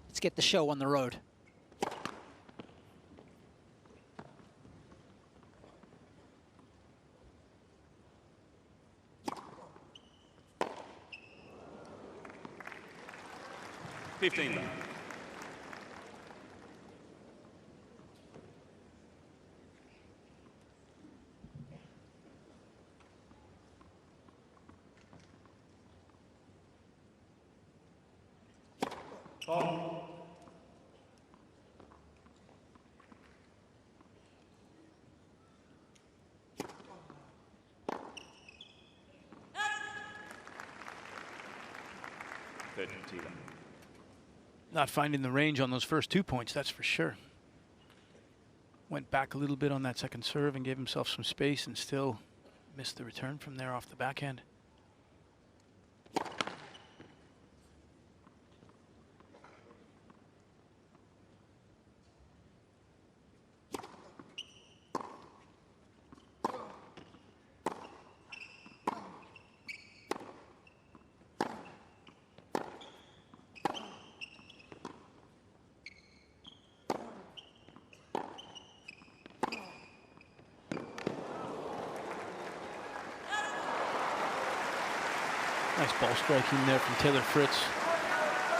Let's get the show on the road. $15. Oh. Not finding the range on those first 2 points, that's for sure. Went back a little bit on that second serve and gave himself some space and still missed the return from there off the backhand. Nice ball striking there from Taylor Fritz.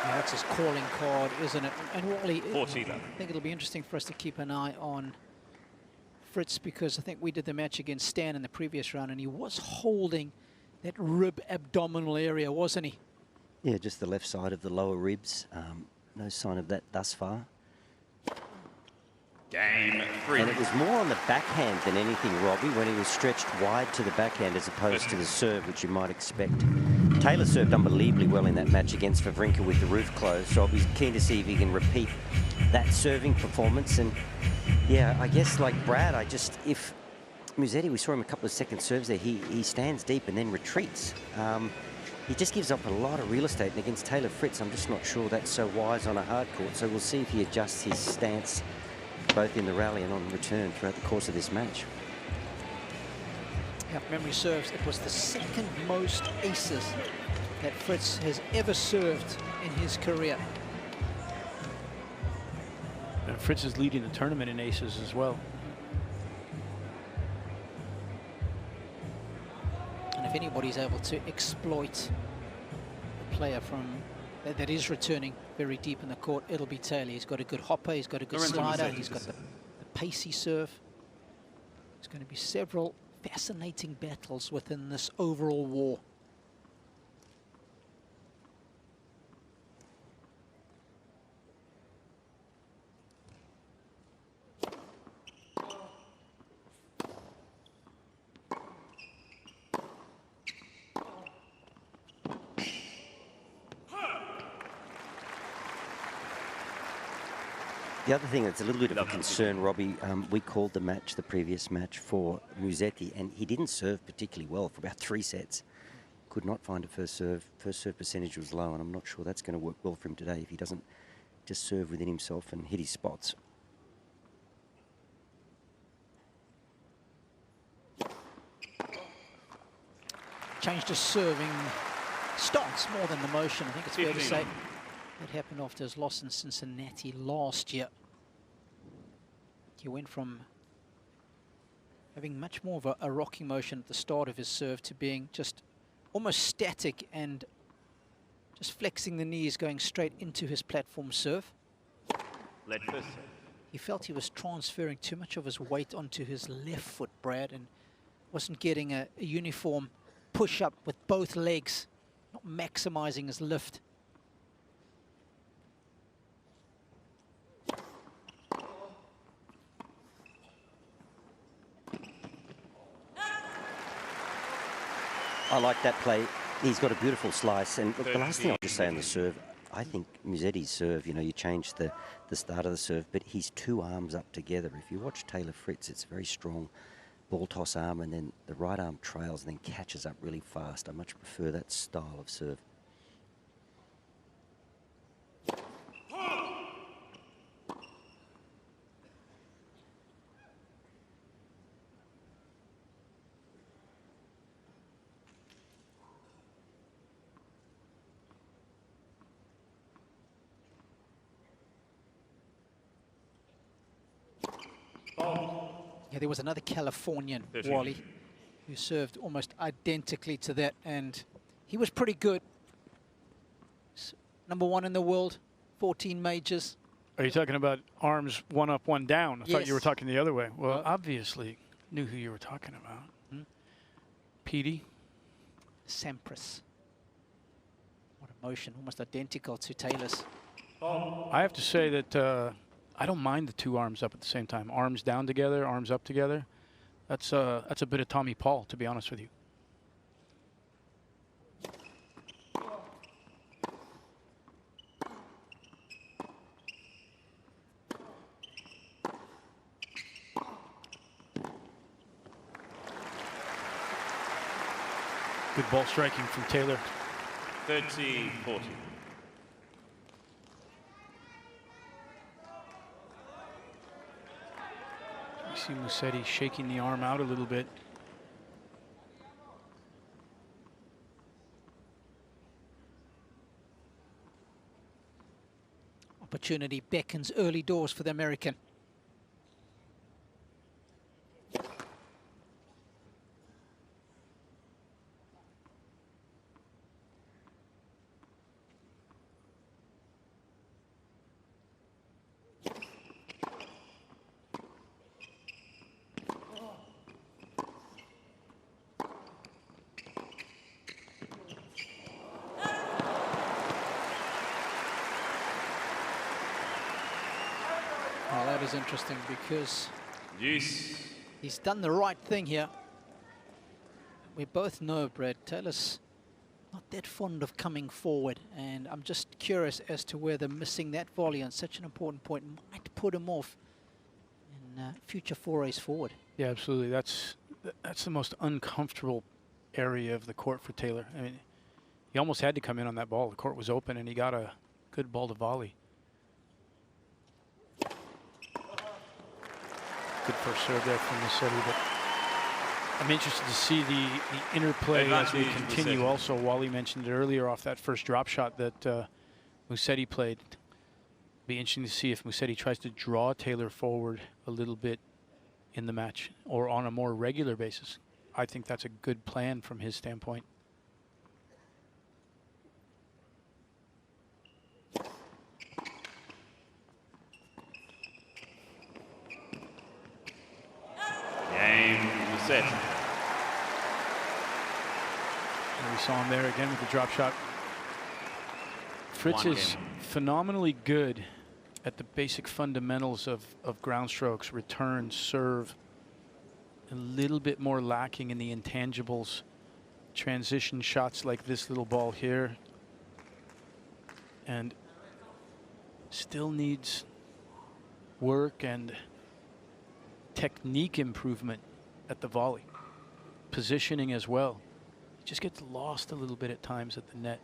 Yeah, that's his calling card, isn't it? And Wally, 14. I think it'll be interesting for us to keep an eye on Fritz, because I think we did the match against Stan in the previous round, and he was holding that rib abdominal area, wasn't he? Yeah, just the left side of the lower ribs. No sign of that thus far. Game 3. And it was more on the backhand than anything, Robbie, when he was stretched wide to the backhand as opposed to the serve, which you might expect. Taylor served unbelievably well in that match against Wawrinka with the roof closed, so I'll be keen to see if he can repeat that serving performance. And yeah, I guess like Brad, if Musetti, we saw him a couple of second serves there, he stands deep and then retreats. He just gives up a lot of real estate, and against Taylor Fritz, I'm just not sure that's so wise on a hard court. So we'll see if he adjusts his stance both in the rally and on return throughout the course of this match. Yeah, if memory serves, it was the second most aces that Fritz has ever served in his career. And Fritz is leading the tournament in aces as well. And if anybody's able to exploit a player from that is returning very deep in the court, it'll be Taylor. He's got a good hopper, he's got a good Lorenzo slider, Musetti. he's got the pacey serve. There's going to be several fascinating battles within this overall war. The other thing that's a little bit of a concern, Robbie, we called the match, the previous match, for Musetti, and he didn't serve particularly well for about 3 sets. Could not find a first serve. First serve percentage was low, and I'm not sure that's going to work well for him today if he doesn't just serve within himself and hit his spots. Changed his serving stance more than the motion, I think it's fair to say. That happened after his loss in Cincinnati last year. He went from having much more of a rocking motion at the start of his serve to being just almost static and just flexing the knees, going straight into his platform serve. He felt he was transferring too much of his weight onto his left foot, Brad, and wasn't getting a uniform push-up with both legs, not maximizing his lift. I like that play. He's got a beautiful slice. And look, the last thing I'll just say on the serve, I think Musetti's serve, you know, you change the start of the serve, but his 2 arms up together. If you watch Taylor Fritz, it's a very strong ball toss arm, and then the right arm trails and then catches up really fast. I much prefer that style of serve. Yeah, there was another Californian, 13. Wally, who served almost identically to that, and he was pretty good. #1 in the world, 14 majors. Are you talking about arms one up, one down? I thought you were Yes. talking the other way. Well, obviously knew who you were talking about. Petey. Sampras. What a motion, almost identical to Taylor's. I have to say that I don't mind the two arms up at the same time. Arms down together, arms up together. That's a bit of Tommy Paul, to be honest with you. Good ball striking from Taylor. 30-40. You see Musetti shaking the arm out a little bit. Opportunity beckons early doors for the American. Well, that is interesting because Yes. he's done the right thing here. We both know, Brad, Taylor's not that fond of coming forward, and I'm just curious as to whether missing that volley on such an important point might put him off in future forays forward. Yeah, absolutely. That's the most uncomfortable area of the court for Taylor. I mean, he almost had to come in on that ball. The court was open, and he got a good ball to volley. Good first serve there from Musetti, but I'm interested to see the interplay as we continue. Also, Wally mentioned it earlier off that first drop shot that Musetti played. Be interesting to see if Musetti tries to draw Taylor forward a little bit in the match or on a more regular basis. I think that's a good plan from his standpoint. Game set. And we saw him there again with the drop shot. Fritz is phenomenally good at the basic fundamentals of ground strokes, return, serve. A little bit more lacking in the intangibles. Transition shots like this little ball here. And still needs work and technique improvement at the volley. Positioning as well. He just gets lost a little bit at times at the net.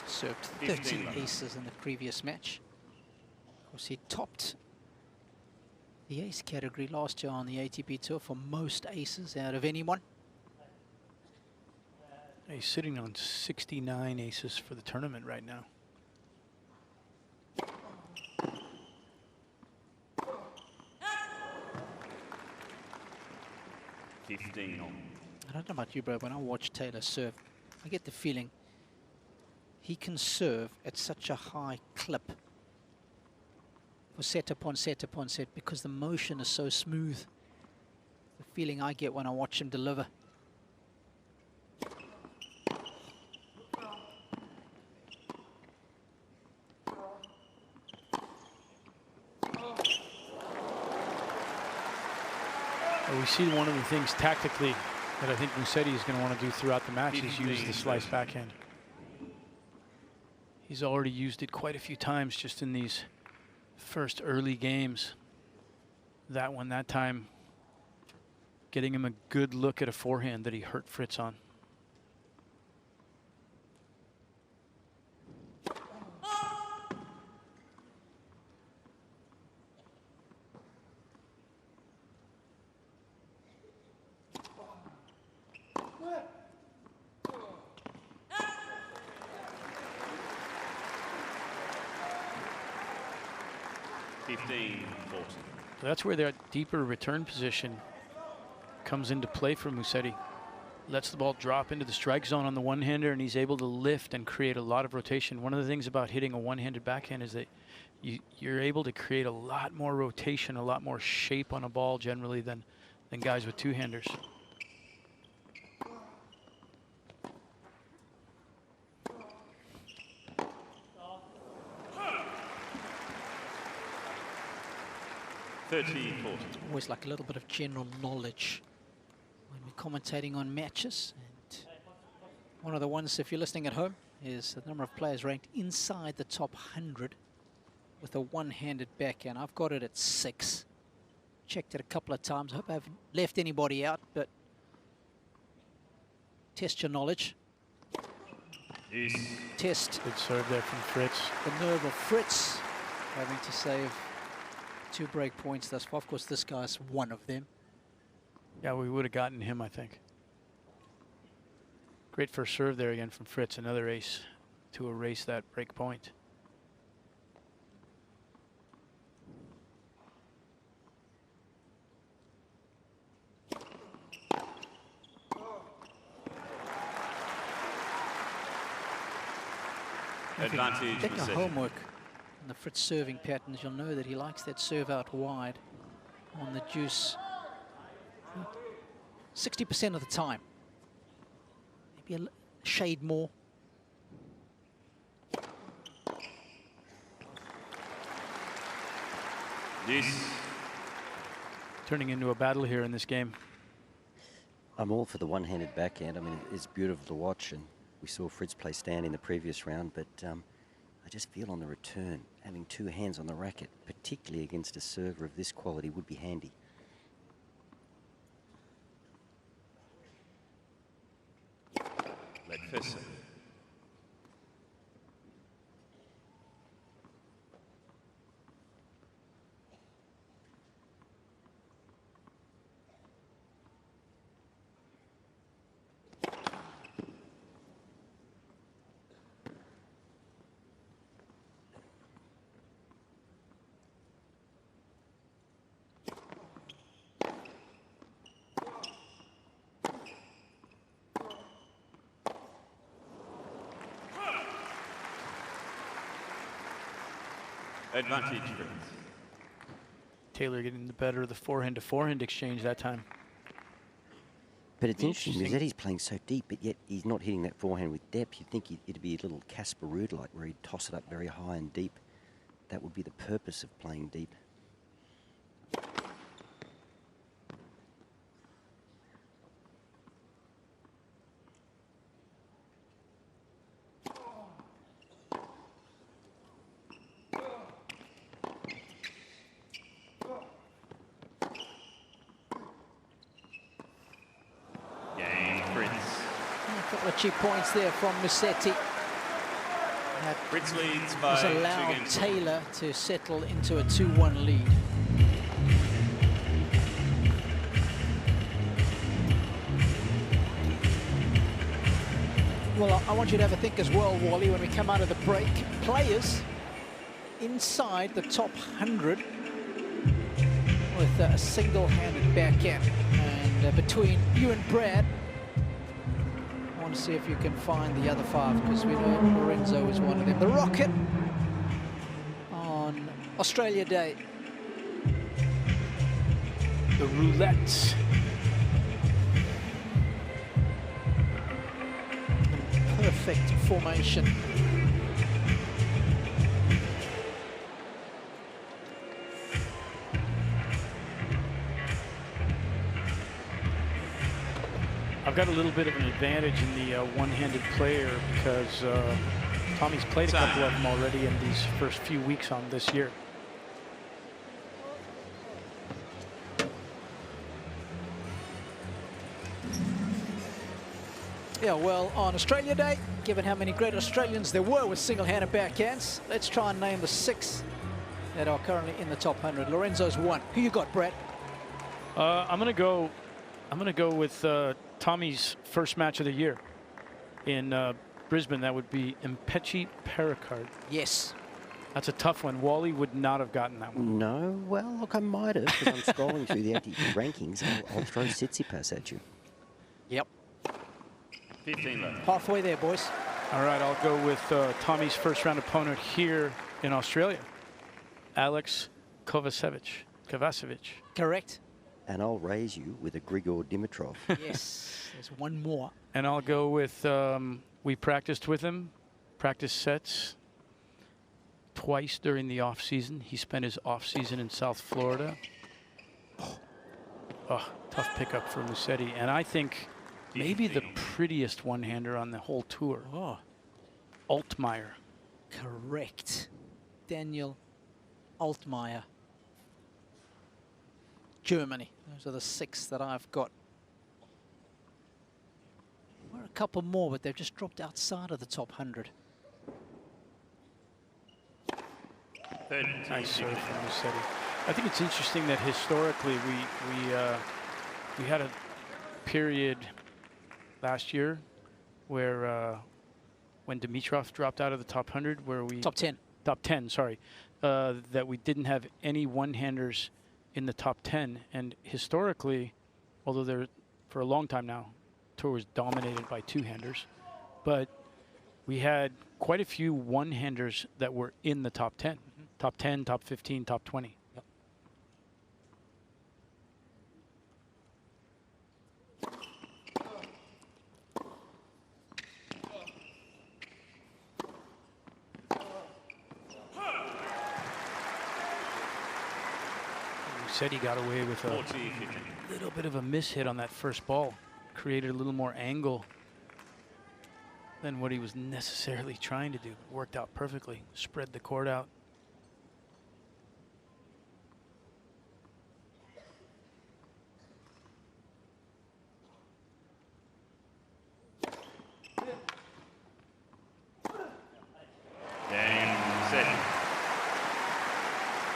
Served 13 aces in the previous match. Of course, he topped the ace category last year on the ATP Tour for most aces out of anyone. He's sitting on 69 aces for the tournament right now. I don't know about you, bro. When I watch Taylor serve, I get the feeling he can serve at such a high clip for set upon set upon set because the motion is so smooth. The feeling I get when I watch him deliver. Well, we see one of the things tactically that I think Musetti is going to want to do throughout the match is use the slice backhand. He's already used it quite a few times just in these first early games. That time, getting him a good look at a forehand that he hurt Fritz on. 15-40. That's where that deeper return position comes into play for Musetti. Lets the ball drop into the strike zone on the one-hander, and he's able to lift and create a lot of rotation. One of the things about hitting a one-handed backhand is that you're able to create a lot more rotation, a lot more shape on a ball generally than guys with two-handers. Always like a little bit of general knowledge when we're commentating on matches. And one of the ones, if you're listening at home, is the number of players ranked inside the top 100 with a one-handed backhand. I've got it at 6. Checked it a couple of times. I hope I haven't left anybody out, but test your knowledge. Test. Good serve there from Fritz. The nerve of Fritz having to save 2 break points thus far. Of course, this guy's one of them. Yeah, we would have gotten him, I think. Great first serve there again from Fritz. Another ace to erase that break point. Advantage. Take your homework on the Fritz serving patterns. You'll know that he likes that serve out wide on the deuce 60% of the time. Maybe a shade more. Turning into a battle here in this game. I'm all for the one-handed backhand. I mean, it's beautiful to watch, and we saw Fritz play stand in the previous round, but I just feel on the return, having 2 hands on the racket, particularly against a server of this quality, would be handy. McPherson. Advantage. Taylor getting the better of the forehand to forehand exchange that time. But it's interesting because he's playing so deep, but yet he's not hitting that forehand with depth. You'd think it'd be a little Casper Ruud-like, where he'd toss it up very high and deep. That would be the purpose of playing deep. Cheap points there from Musetti. Fritz leads by has allowed Taylor to settle into a 2-1 lead. Well, I want you to have a think as well, Wally, when we come out of the break. Players inside the top 100 with a single-handed backhand. And between you and Brad, I want to see if you can find the other 5, because we know Lorenzo is one of them. The Rocket on Australia Day. The Roulettes. Perfect formation. I've got a little bit of an advantage in the one-handed player because Tommy's played a couple of them already in these first few weeks on this year. Yeah, well, on Australia Day, given how many great Australians there were with single-handed backhands, let's try and name the 6 that are currently in the top 100. Lorenzo's 1. Who you got, Brett? I'm gonna go with Tommy's first match of the year in Brisbane. That would be Mpechi Pericard. Yes. That's a tough one. Wally would not have gotten that one. No, well, look, I might have, because I'm scrolling through the ATP rankings. I'll throw Tsitsipas at you. Yep. 15 left. Halfway there, boys. All right, I'll go with Tommy's first round opponent here in Australia, Alex Kovacevic. Correct. And I'll raise you with a Grigor Dimitrov. Yes, there's one more. And I'll go with, we practiced with him, practice sets twice during the off season. He spent his off season in South Florida. Oh, tough pickup for Musetti. And I think maybe the prettiest one-hander on the whole tour. Oh, Altmaier. correct. Daniel Altmaier. Germany. Those are the 6 that I've got. There were a couple more, but they've just dropped outside of the top 100. Nice serve from Musetti. I think it's interesting that historically we had a period last year where when Dimitrov dropped out of the top 100, where we Top 10. Top 10, sorry, that we didn't have any one-handers in the top 10. And historically, although they're for a long time now, tour was dominated by two-handers, but we had quite a few one-handers that were in the top 10. Top 10, top 15, top 20. Yep. Said he got away with a 40, 15. little bit of a mishit on that first ball. Created a little more angle than what he was necessarily trying to do. Worked out perfectly. Spread the court out.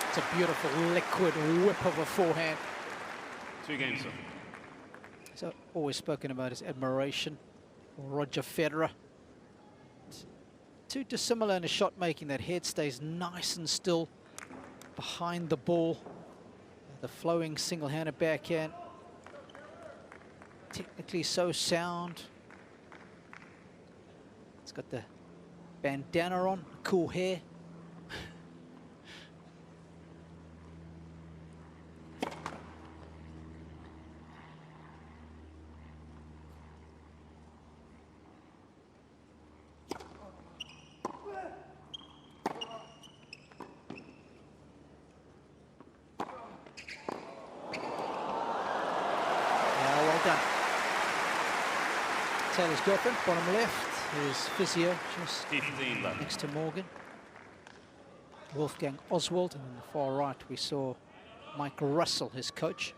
It's a beautiful liquid whip of a forehand. 2 games, sir. So always spoken about his admiration for Roger Federer. Too dissimilar in his shot making. That head stays nice and still behind the ball. The flowing single-handed backhand. Technically so sound. It's got the bandana on, cool hair. Taylor's girlfriend, bottom left, is Physio, just 15 left. next to Morgan. Wolfgang Oswald, and on the far right we saw Mike Russell, his coach.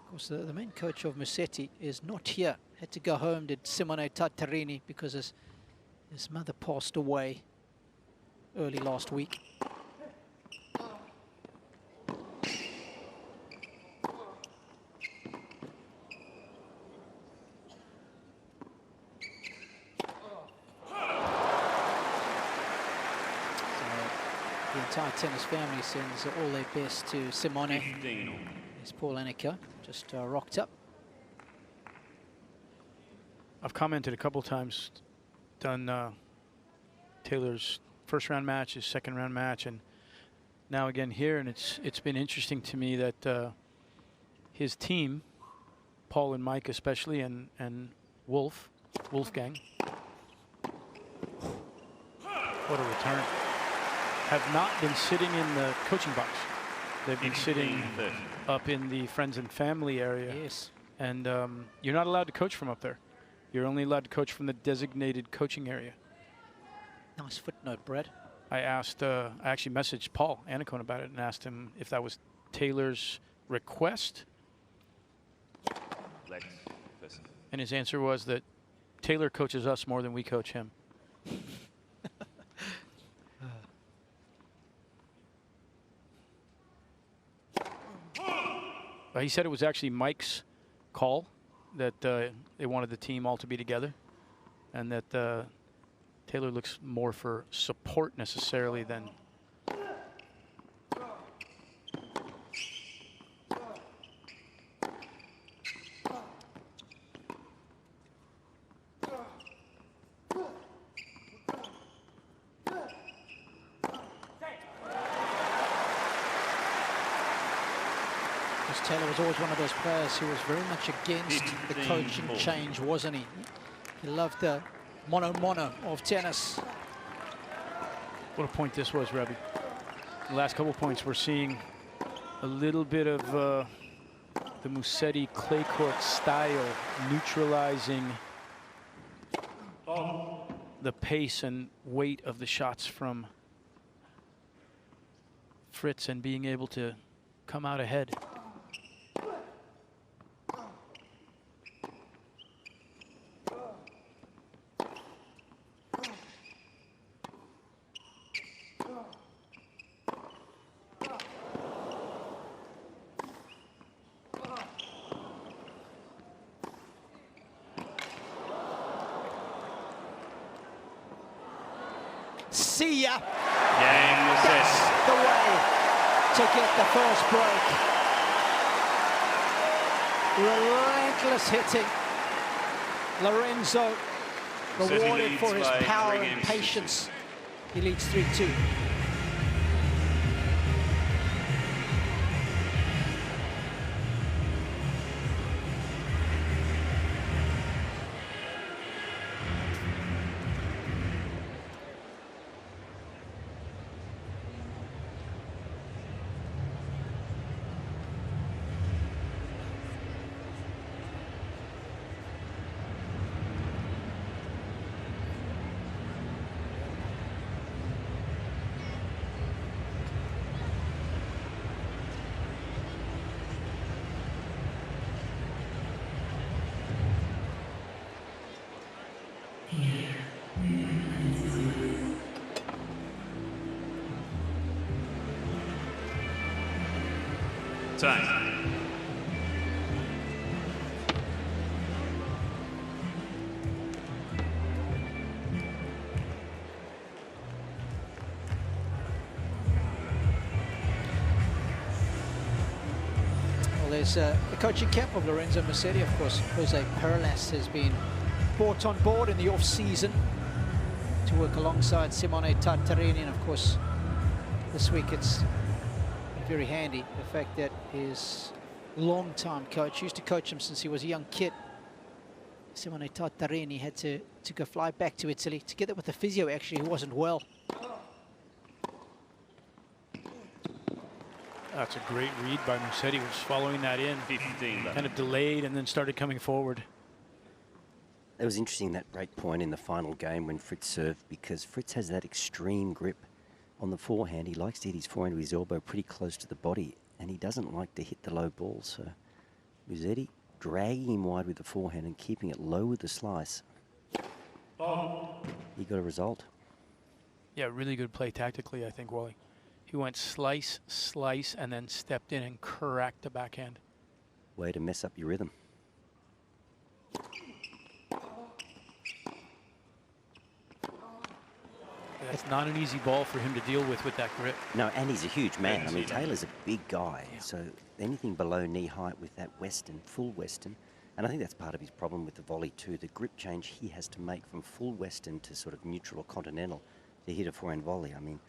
Of course, the main coach of Musetti is not here. Had to go home, did Simone Tartarini, because his mother passed away early last week. The entire tennis family sends all their best to Simone. 15. There's Paul Annika, just rocked up. I've commented a couple times, done Taylor's first round match, his second round match, and now again here, and it's been interesting to me that his team, Paul and Mike especially, and Wolfgang, what a return, have not been sitting in the coaching box. They've been sitting up in the friends and family area. Yes. And you're not allowed to coach from up there. You're only allowed to coach from the designated coaching area. Nice footnote, Brad. I asked, I actually messaged Paul Anacone about it and asked him if that was Taylor's request. And his answer was that Taylor coaches us more than we coach him. He said it was actually Mike's call that they wanted the team all to be together, and that Taylor looks more for support necessarily than Taylor was always one of those players who was very much against the coaching change, wasn't he? He loved the mono of tennis. What a point this was, Ravi. The last couple points, we're seeing a little bit of the Musetti clay court style neutralizing the pace and weight of the shots from Fritz and being able to come out ahead. See ya. Game That's the way to get the first break. Relentless hitting. Lorenzo rewarded for his power and patience. He leads 3-2. Time. Well, there's the coaching camp of Lorenzo Musetti, of course. Jose Perlas has been brought on board in the off-season to work alongside Simone Tartarini, and of course, this week it's very handy the fact that his long-time coach used to coach him since he was a young kid. Simone Tartarini had to go fly back to Italy together with the physio, actually, who wasn't well. That's a great read by Musetti, was following that in. 15 left. Kind of delayed and then started coming forward. It was interesting, that break point in the final game when Fritz served, because Fritz has that extreme grip on the forehand. He likes to hit his forehand with his elbow pretty close to the body, and he doesn't like to hit the low ball. So Musetti dragging him wide with the forehand and keeping it low with the slice. He got a result. Yeah, really good play tactically, I think, Wally. He went slice, slice, and then stepped in and cracked the backhand. Way to mess up your rhythm. That's not an easy ball for him to deal with that grip. No, and he's a huge man. I mean, Taylor's a big guy, so anything below knee height with that Western, full Western, and I think that's part of his problem with the volley too, the grip change he has to make from full Western to sort of neutral or continental to hit a forehand volley. I mean,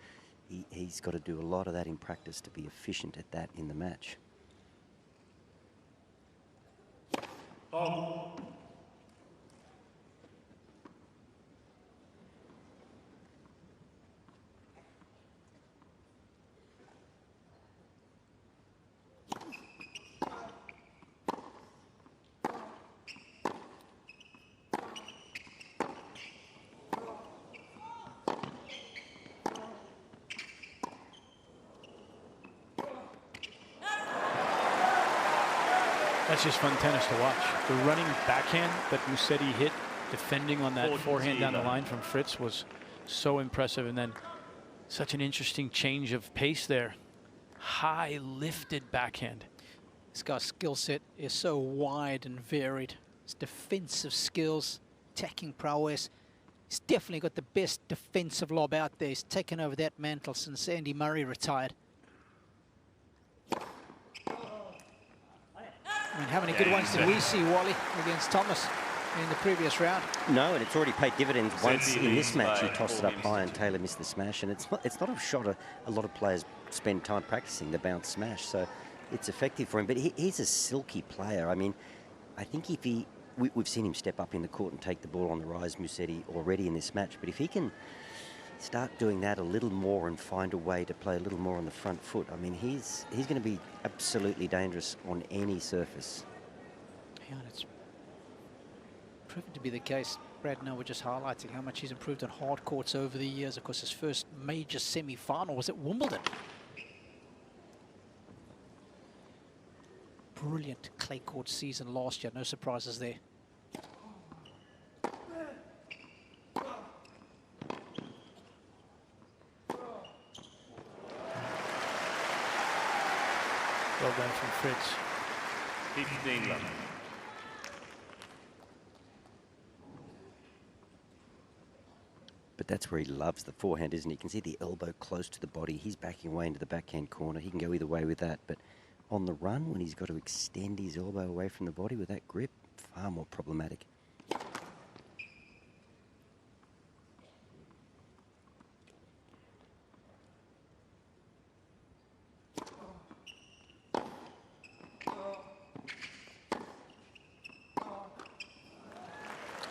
he's got to do a lot of that in practice to be efficient at that in the match. That's just fun tennis to watch. The running backhand that Musetti hit, defending on that forehand down the line from Fritz, was so impressive. And then such an interesting change of pace there. High lifted backhand. This guy's skill set is so wide and varied. His defensive skills, attacking prowess, He's definitely got the best defensive lob out there. He's taken over that mantle since Andy Murray retired. I mean, how many good ones did we see, Wally, against Thomas in the previous round? No, and it's already paid dividends once in this match. He tossed it up high and Taylor missed the smash. And it's not a shot a lot of players spend time practicing, the bounce smash. So it's effective for him. But he's a silky player. I mean, I think if we've seen him step up in the court and take the ball on the rise, Musetti, already in this match. But if he can start doing that a little more and find a way to play a little more on the front foot, I mean, he's going to be absolutely dangerous on any surface. Yeah, and it's proven to be the case. Brad and I were just highlighting how much he's improved on hard courts over the years. Of course, his first major semi-final was at Wimbledon. Brilliant clay court season last year. No surprises there. Well done from Fritz. 15 love. But that's where he loves the forehand, isn't he? You can see the elbow close to the body. He's backing away into the backhand corner. He can go either way with that. But on the run, when he's got to extend his elbow away from the body with that grip, far more problematic.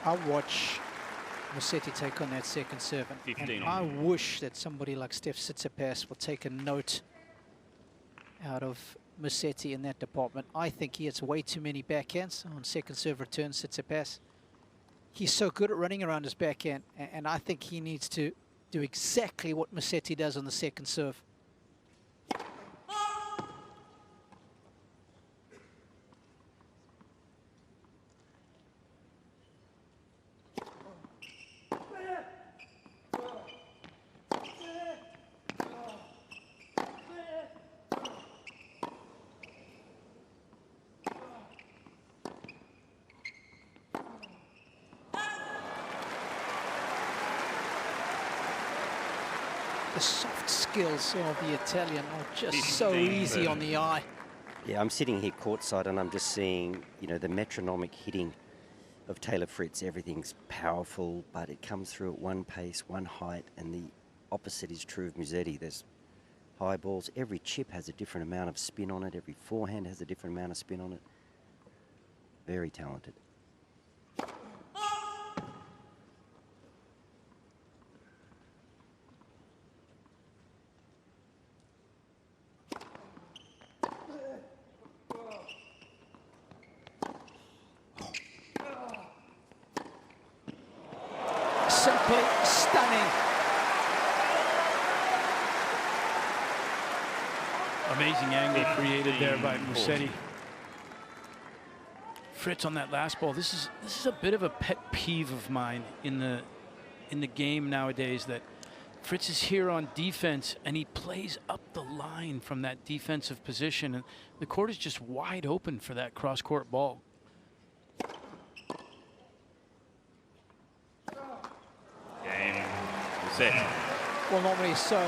I watch Musetti take on that second serve, and I wish that somebody like Steph Tsitsipas will take a note out of Musetti in that department. I think he has way too many backhands on second serve returns, Tsitsipas. He's so good at running around his backhand, and I think he needs to do exactly what Musetti does on the second serve. The soft skills of the Italian are just so easy on the eye. Yeah, I'm sitting here courtside and I'm just seeing, you know, the metronomic hitting of Taylor Fritz. Everything's powerful, but it comes through at one pace, one height, and the opposite is true of Musetti. There's high balls. Every chip has a different amount of spin on it. Every forehand has a different amount of spin on it. Very talented. Simply stunning. Amazing angle created there by Musetti. Fritz on that last ball. This is a bit of a pet peeve of mine in the game nowadays, that Fritz is here on defense and he plays up the line from that defensive position, and the court is just wide open for that cross-court ball. Game set. Well, normally he's so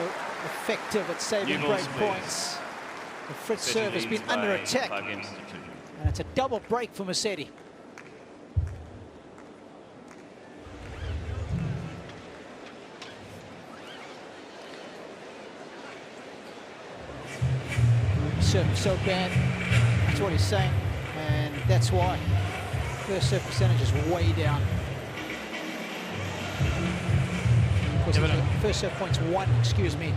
effective at saving break points. The Fritz serve has been under attack. And it's a double break for Musetti. Serve so bad. That's what he's saying. And that's why first serve percentage is way down. Of course, first serve points 1, excuse me.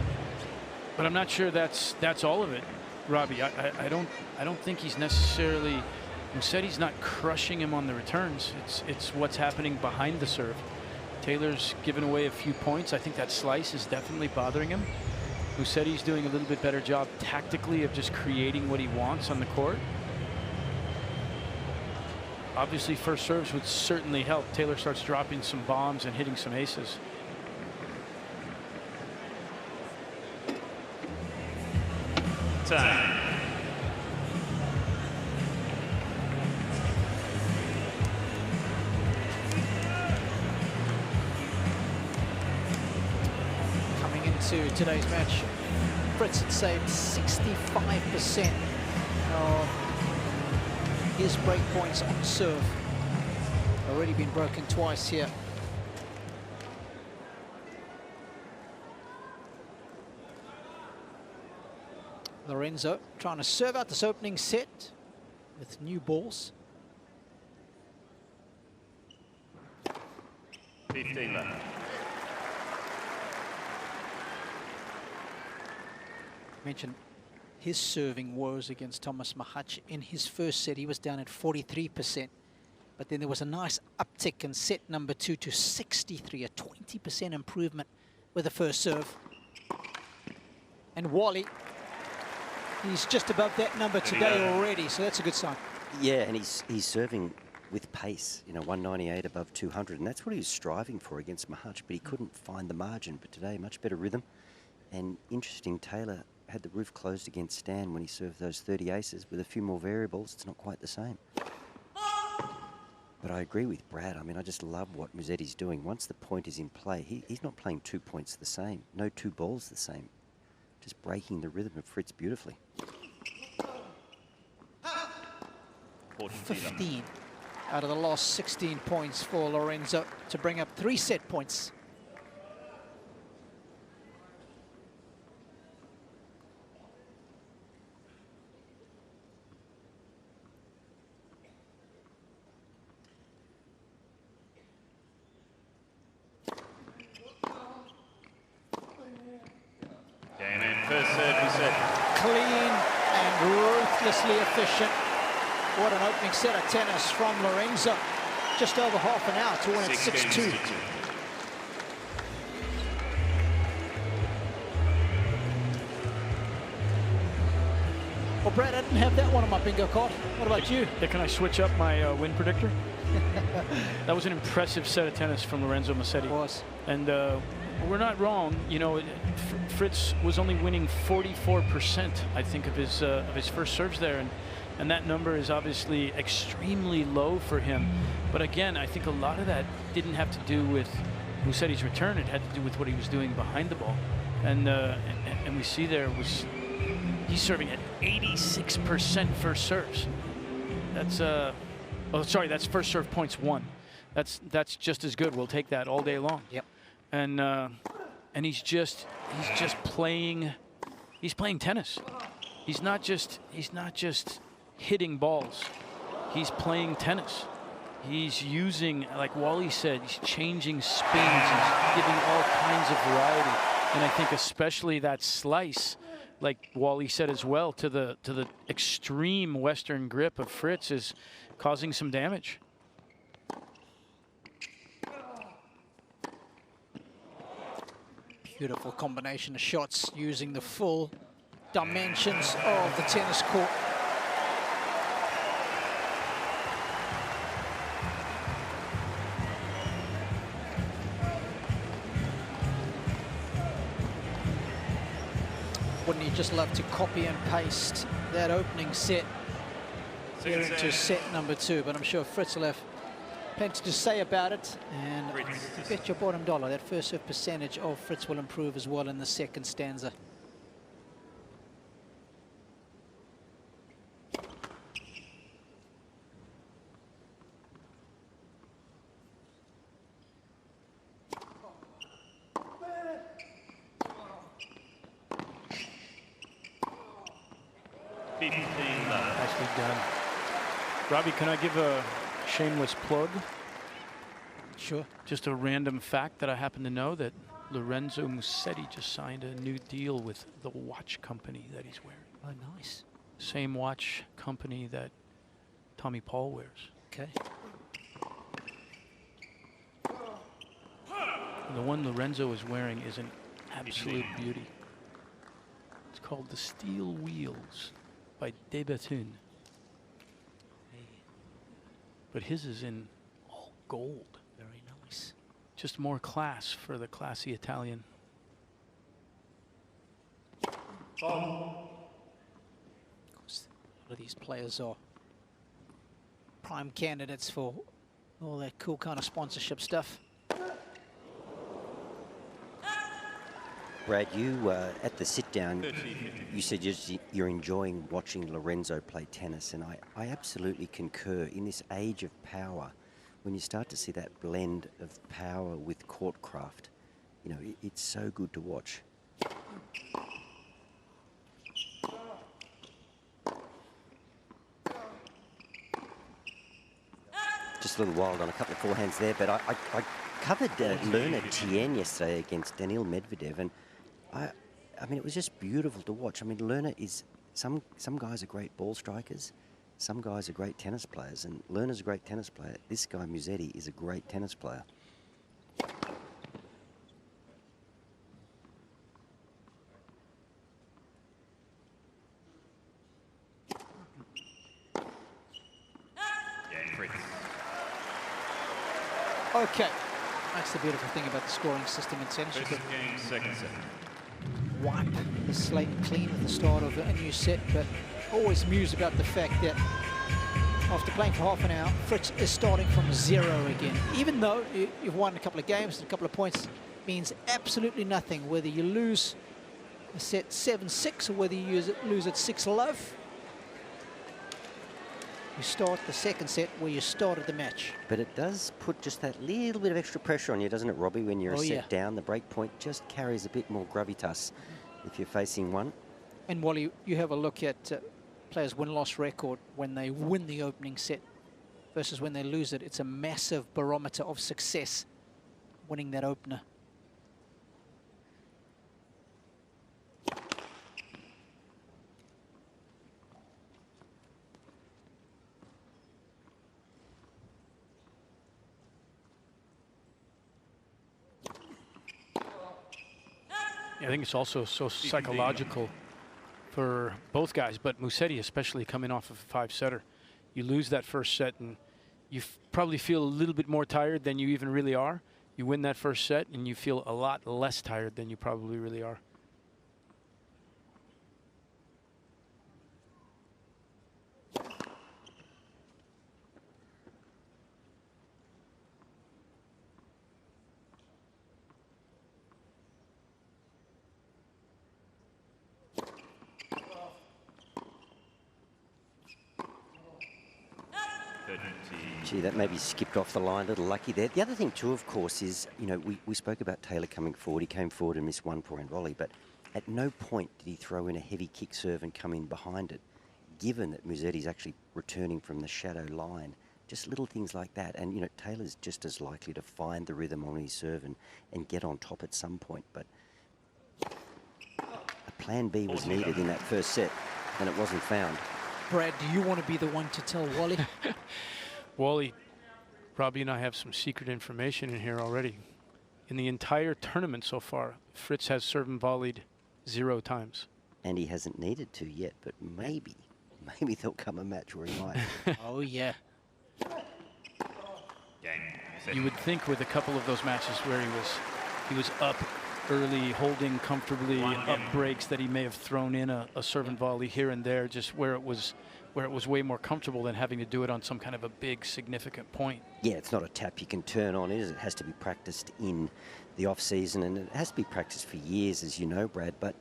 But I'm not sure that's all of it, Robbie. I don't think he's necessarily. Musetti's not crushing him on the returns. It's what's happening behind the serve. Taylor's given away a few points. I think that slice is definitely bothering him. Musetti's doing a little bit better job tactically of just creating what he wants on the court. Obviously, first serves would certainly help. Taylor starts dropping some bombs and hitting some aces. Time. to today's match. Fritz had saved 65% of his break points on serve. Already been broken twice here. Lorenzo trying to serve out this opening set with new balls. 15 left. Mentioned his serving woes against Thomas Mahach. In his first set, he was down at 43%. But then there was a nice uptick in set number 2 to 63, a 20% improvement with the first serve. And Wally, he's just above that number today already, so that's a good sign. Yeah, and he's serving with pace, you know, 198 above 200, and that's what he was striving for against Mahach, but he couldn't find the margin. But today, much better rhythm. And interesting, Taylor had the roof closed against Stan when he served those 30 aces. With a few more variables, it's not quite the same. But I agree with Brad. I mean, I just love what Musetti's doing. Once the point is in play, he's not playing 2 points the same. No 2 balls the same. Just breaking the rhythm of Fritz beautifully. 15 out of the last 16 points for Lorenzo to bring up 3 set points. Cain in first serve, Musetti. Clean and ruthlessly efficient. What an opening set of tennis from Lorenzo. Just over half an hour to win at 6-2. Well, Brad, I didn't have that one on my bingo card. What about you? Yeah, can I switch up my win predictor? That was an impressive set of tennis from Lorenzo Musetti. It was. And we're not wrong. You know, Fritz was only winning 44%, I think, of his first serves there. And that number is obviously extremely low for him. But again, I think a lot of that didn't have to do with Musetti's return. It had to do with what he was doing behind the ball. And we see there he's serving at 86% first serves. That's oh, sorry, that's first serve points won. That's just as good. We'll take that all day long. Yep. And he's just playing. He's playing tennis. He's not just hitting balls. He's playing tennis. He's using, like Wally said, he's changing spins. He's giving all kinds of variety. And I think especially that slice, like Wally said as well, to the extreme Western grip of Fritz is causing some damage. Beautiful combination of shots using the full dimensions of the tennis court. Wouldn't you just love to copy and paste that opening set here into set number 2? But I'm sure Fritz will have plenty to say about it. And bet your bottom dollar that first serve percentage of Fritz will improve as well in the second stanza. Nicely done. Robbie, can I give a shameless plug? Sure. Just a random fact that I happen to know, that Lorenzo Musetti just signed a new deal with the watch company that he's wearing. Oh, nice. Same watch company that Tommy Paul wears. Okay. And the one Lorenzo is wearing is an absolute beauty. It's called the Steel Wheels by Debatun. But his is in all gold. Very nice. Just more class for the classy Italian. Of course, a lot of these players are prime candidates for all that cool kind of sponsorship stuff. Brad, you at the sit-down, you said you're enjoying watching Lorenzo play tennis, and I absolutely concur. In this age of power, when you start to see that blend of power with court craft, you know, it's so good to watch. Just a little wild on a couple of forehands there, but I covered Lerner Tien yesterday against Daniil Medvedev, and I mean, it was just beautiful to watch. I mean, Lerner is, some guys are great ball strikers, some guys are great tennis players, and Lerner's a great tennis player. This guy, Musetti, is a great tennis player. Okay, that's the beautiful thing about the scoring system in tennis. You can Second set. wipe the slate clean at the start of a new set, but always muse about the fact that after playing for half an hour, Fritz is starting from 0 again. Even though you've won a couple of games, a couple of points means absolutely nothing, whether you lose a set 7-6 or whether you lose it 6-love. You start the second set where you started the match. But it does put just that little bit of extra pressure on you, doesn't it, Robbie? When you're a set down, the break point just carries a bit more gravitas if you're facing one. And while you have a look at players' win-loss record when they win the opening set versus when they lose it, it's a massive barometer of success winning that opener. I think it's also so psychological for both guys, but Musetti especially coming off of a 5-setter. You lose that first set and you probably feel a little bit more tired than you even really are. You win that first set and you feel a lot less tired than you probably really are. Gee, that maybe skipped off the line, a little lucky there. The other thing too, of course, is, you know, we spoke about Taylor coming forward. He came forward and missed one forehand volley, but at no point did he throw in a heavy kick serve and come in behind it, given that Musetti's actually returning from the shadow line. Just little things like that. And, you know, Taylor's just as likely to find the rhythm on his serve and get on top at some point. But a plan B was needed in that first set, and it wasn't found. Brad, do you want to be the one to tell Wally? Wally, Robbie and I have some secret information in here already. In the entire tournament so far, Fritz has served and volleyed 0 times. And he hasn't needed to yet, but maybe there'll come a match where he might. Oh, yeah. You would think with a couple of those matches where he was up early, holding comfortably, up breaks, that he may have thrown in a serve and volley here and there, just where it was way more comfortable than having to do it on some kind of a big significant point. Yeah, it's not a tap you can turn on. It has to be practiced in the off season, and it has to be practiced for years, as you know, Brad. But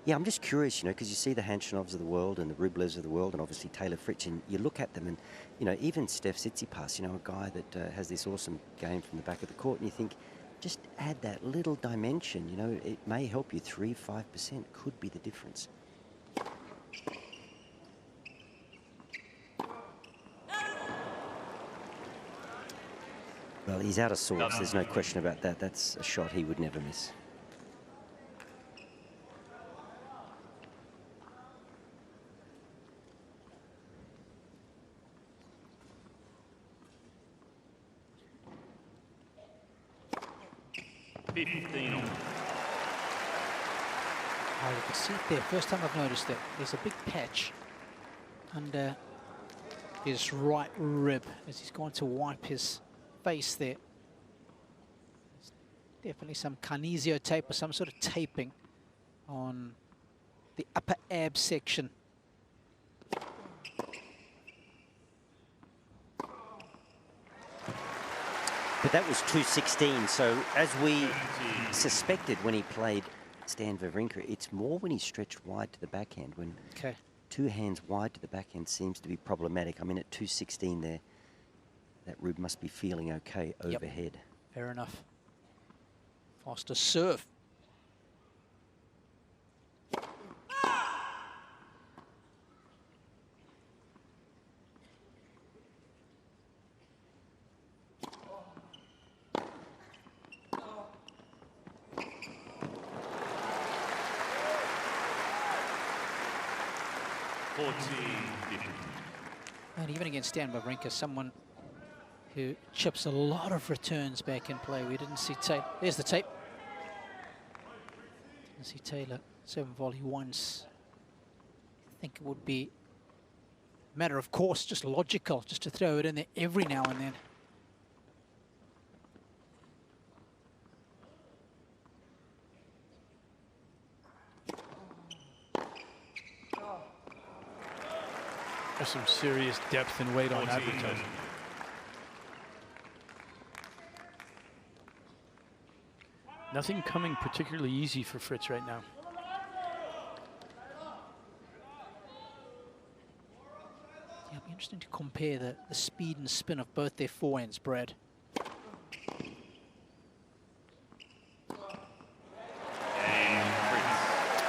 yeah, I'm just curious, you know, because you see the Hanchanovs of the world and the Rublevs of the world, and obviously Taylor Fritz, and you look at them, and you know, even Steph Tsitsipas, you know, a guy that has this awesome game from the back of the court, and you think, just add that little dimension, you know, it may help you. 3-5% could be the difference. Well, he's out of sorts, there's no question about that. That's a shot he would never miss. Oh, you can see it there. First time I've noticed it. There's a big patch under his right rib as he's going to wipe his face there. There's definitely some kinesio tape or some sort of taping on the upper ab section. But that was 216, so as we suspected when he played Stan Wawrinka, it's more when he's stretched wide to the backhand. When two hands wide to the backhand seems to be problematic. I mean, at 216 there, that Rube must be feeling okay overhead. Fair enough. Faster serve. And even against Stan Wawrinka, someone who chips a lot of returns back in play. We didn't see Taylor. There's the tape. Didn't see Taylor serve volley once. I think it would be a matter of course, just logical, just to throw it in there every now and then. There's some serious depth and weight on that return. Nothing coming particularly easy for Fritz right now. Yeah, it'll be interesting to compare the speed and spin of both their forehands, Brad.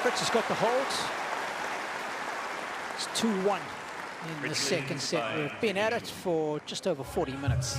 Fritz has got the holds. It's 2-1 in the second set. We've been at it for just over 40 minutes.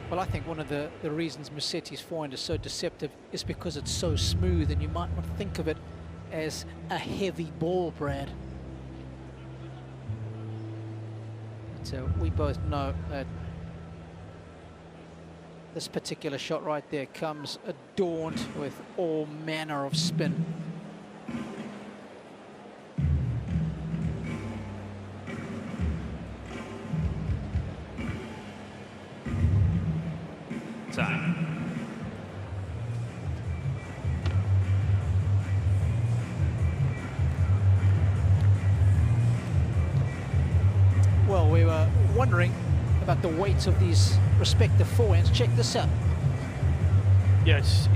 Well, I think one of the reasons Musetti's forehand is so deceptive is because it's so smooth, and you might not think of it as a heavy ball, Brad. So we both know that this particular shot right there comes adorned with all manner of spin. Well, we were wondering about the weights of these respective forehands. Check this out. Yes,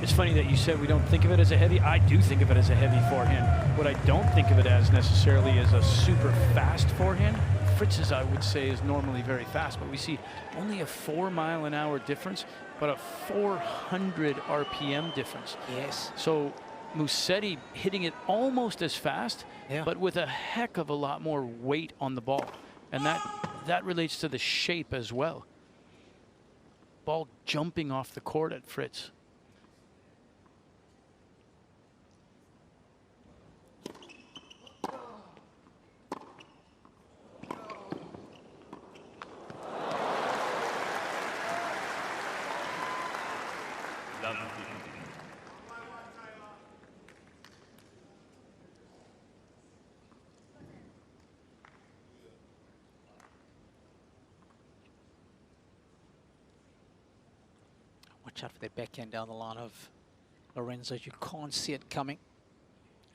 it's funny that you said we don't think of it as a heavy. I do think of it as a heavy forehand. What I don't think of it as necessarily is a super fast forehand. Fritz's, I would say, is normally very fast, but we see only a 4-mile-an-hour difference, but a 400 RPM difference. Yes. So Musetti hitting it almost as fast, but with a heck of a lot more weight on the ball. And that relates to the shape as well. Ball jumping off the court at Fritz. Watch out for that backhand down the line of Lorenzo. You can't see it coming.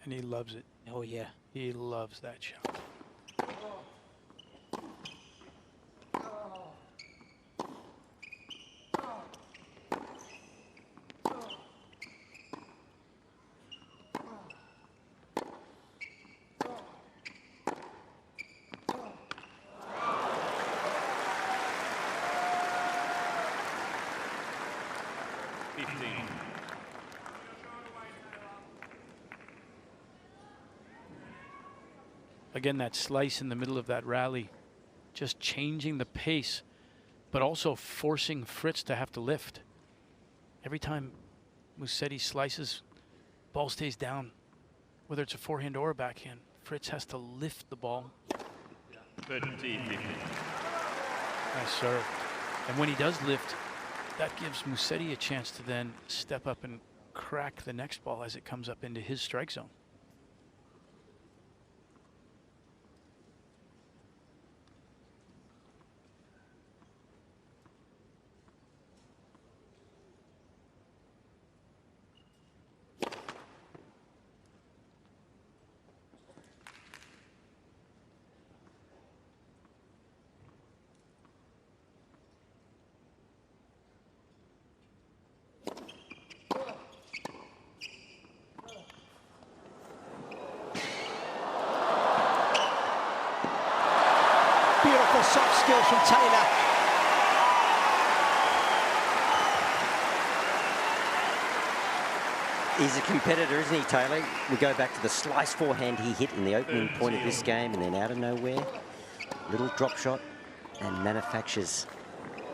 And he loves it. Oh, yeah. He loves that shot. Again, that slice in the middle of that rally, just changing the pace, but also forcing Fritz to have to lift. Every time Musetti slices, ball stays down, whether it's a forehand or a backhand. Fritz has to lift the ball. Nice serve. And when he does lift, that gives Musetti a chance to then step up and crack the next ball as it comes up into his strike zone. skills from Taylor. He's a competitor, isn't he, Taylor? We go back to the slice forehand he hit in the opening point of this game, and then out of nowhere, little drop shot, and manufactures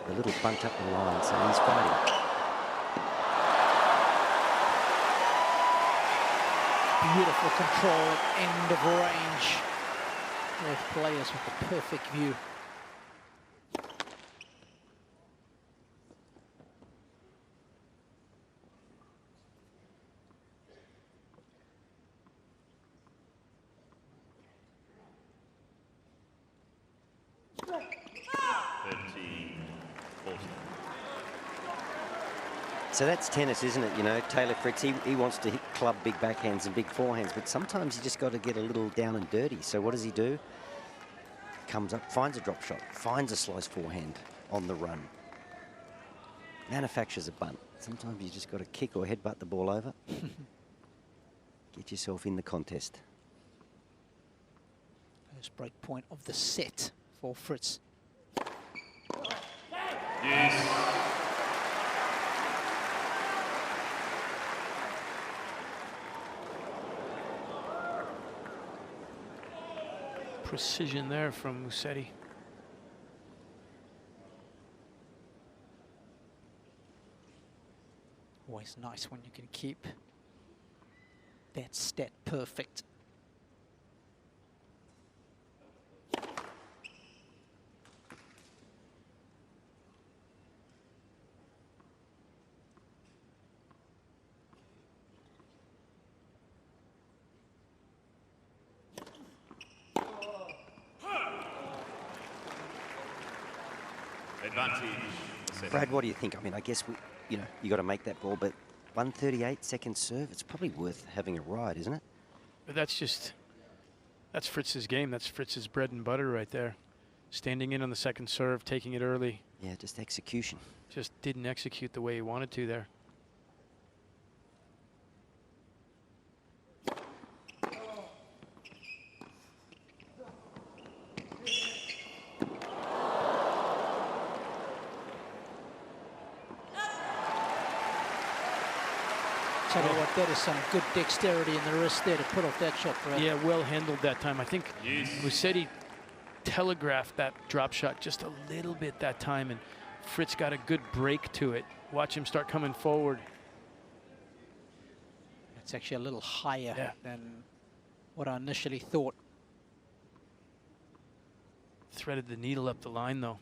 a little bunt up the line, so he's fighting. Beautiful control, end of range. Both players with the perfect view. So that's tennis, isn't it? You know, Taylor Fritz, he wants to hit club big backhands and big forehands, but sometimes you just got to get a little down and dirty. So what does he do? Comes up, finds a drop shot, finds a slice forehand on the run. Manufactures a bunt. Sometimes you just got to kick or headbutt the ball over. Get yourself in the contest. First break point of the set for Fritz. Yes. Precision there from Musetti. Always nice when you can keep that stat perfect. Brad, what do you think? I mean, I guess you got to make that ball, but 138 second serve, it's probably worth having a ride, isn't it? But that's Fritz's game. That's Fritz's bread and butter right there. Standing in on the second serve, taking it early. Yeah, just execution. Just didn't execute the way he wanted to there. Tell you what, that is some good dexterity in the wrist there to put off that shot, Brad. Yeah, well handled that time. I think Musetti telegraphed that drop shot just a little bit that time, and Fritz got a good break to it. Watch him start coming forward. It's actually a little higher than what I initially thought. Threaded the needle up the line, though.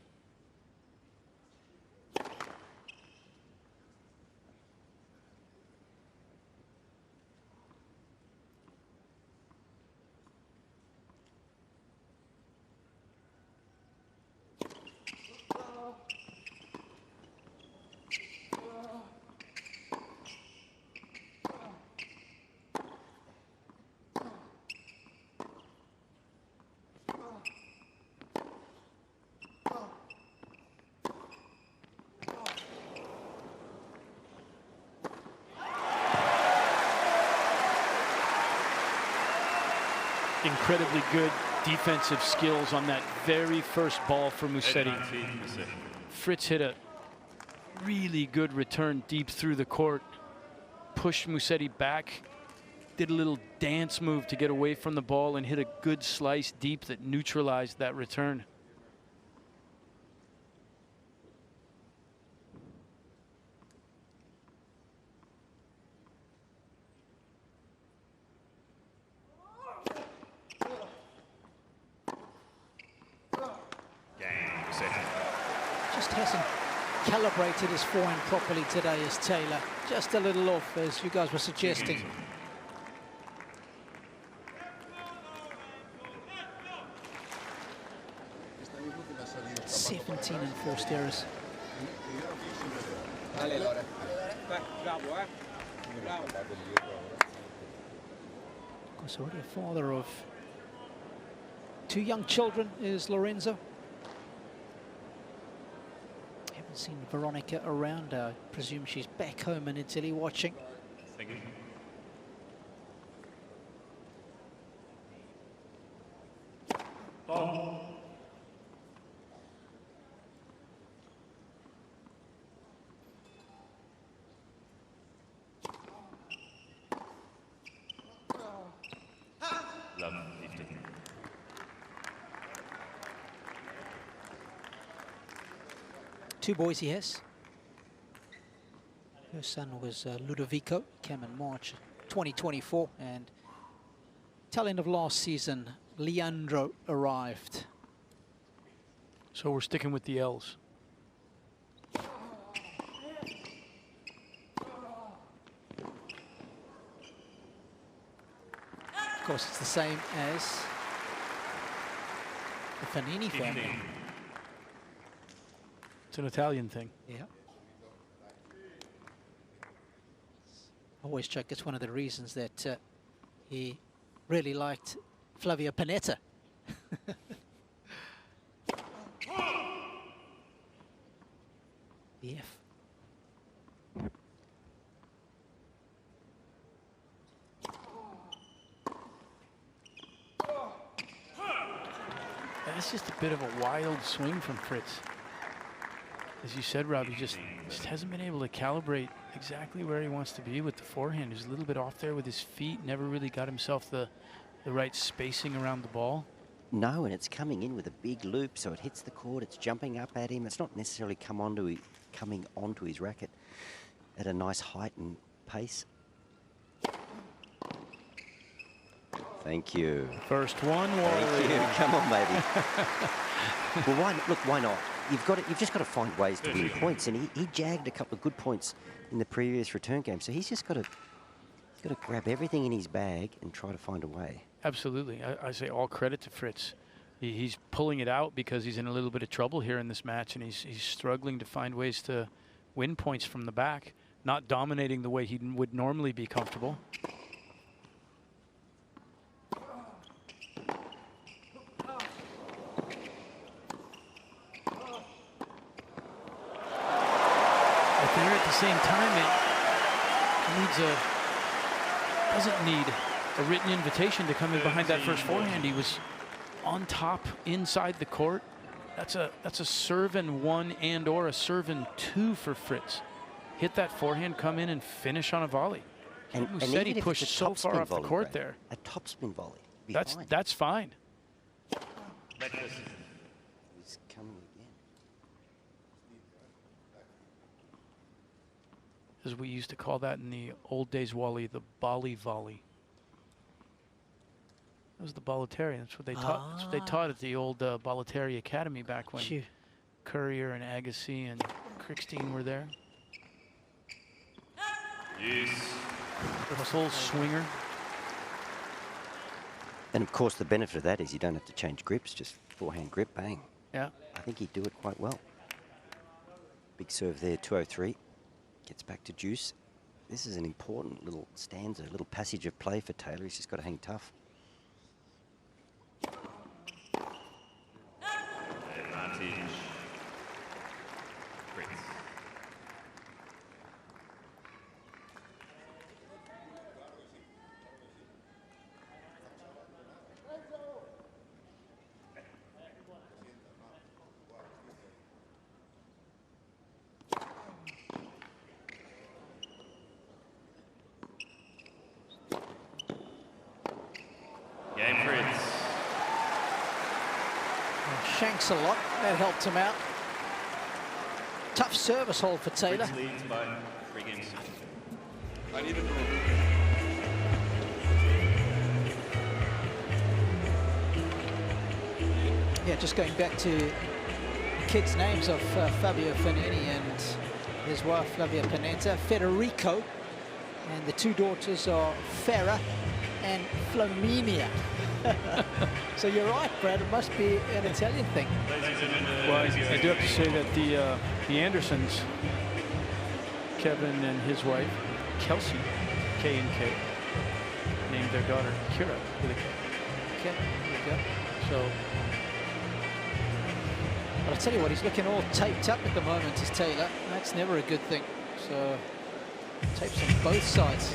Incredibly good defensive skills on that very first ball for Musetti. Fritz hit a really good return deep through the court, pushed Musetti back, did a little dance move to get away from the ball, and hit a good slice deep that neutralized that return. Just hasn't calibrated his forehand properly today as Taylor. Just a little off, as you guys were suggesting. It's 17 enforced errors. Of course, already a father of 2 young children is Lorenzo. Haven't seen Veronica around. I presume she's back home in Italy watching. Thank you. 2 boys he has. Her son was Ludovico, came in March 2024, and tail end of last season, Leandro arrived. So we're sticking with the L's. Of course, it's the same as the Fanini family. It's an Italian thing. Yeah. Always check. It's one of the reasons that he really liked Flavio Panetta. The F. That's just a bit of a wild swing from Fritz. As you said, Rob, he just hasn't been able to calibrate exactly where he wants to be with the forehand. He's a little bit off there with his feet, never really got himself the right spacing around the ball. No, and it's coming in with a big loop, so it hits the court, it's jumping up at him. It's not necessarily coming onto his racket at a nice height and pace. Thank you. First one. Thank you. Come on, baby. Well, why not? You've just got to find ways to win points, and he jagged a couple of good points in the previous return game. So he's got to grab everything in his bag and try to find a way. Absolutely. I say all credit to Fritz. He's pulling it out because he's in a little bit of trouble here in this match, and he's struggling to find ways to win points from the back, not dominating the way he would normally be comfortable. There at the same time, it doesn't need a written invitation to come in behind that first forehand. He was on top inside the court. That's a serve and 1 and/or a serve and 2 for Fritz. Hit that forehand, come in and finish on a volley. And Musetti pushed so far off the court there. A topspin volley. That's fine. He's coming again. As we used to call that in the old days, Wally, the Bali volley. That was the Bolletari. That's what they taught. That's what they taught at the old Bolletari Academy back when Courier and Agassi and Krickstein were there. Yes. This little swinger. And of course, the benefit of that is you don't have to change grips, just forehand grip, bang. Yeah. I think he'd do it quite well. Big serve there, 203. Gets back to deuce. This is an important little stanza, little passage of play for Taylor. He's just got to hang tough. Advantage. Fritz. Game Fritz. Shanks a lot. That helped him out. Tough service hold for Taylor. Fritz leads by 3 games. I need a move. Yeah, just going back to the kids' names of Fabio Fanini and his wife Flavia Panetta, Federico, and the 2 daughters are Farah and Flaminia. So you're right, Brad, it must be an Italian thing. Well, I do have to say that the Andersons, Kevin and his wife, Kelsey, K&K, named their daughter Kira with a K. Okay, there you go. So, but I'll tell you what, he's looking all taped up at the moment, is Taylor. That's never a good thing. So, tapes on both sides.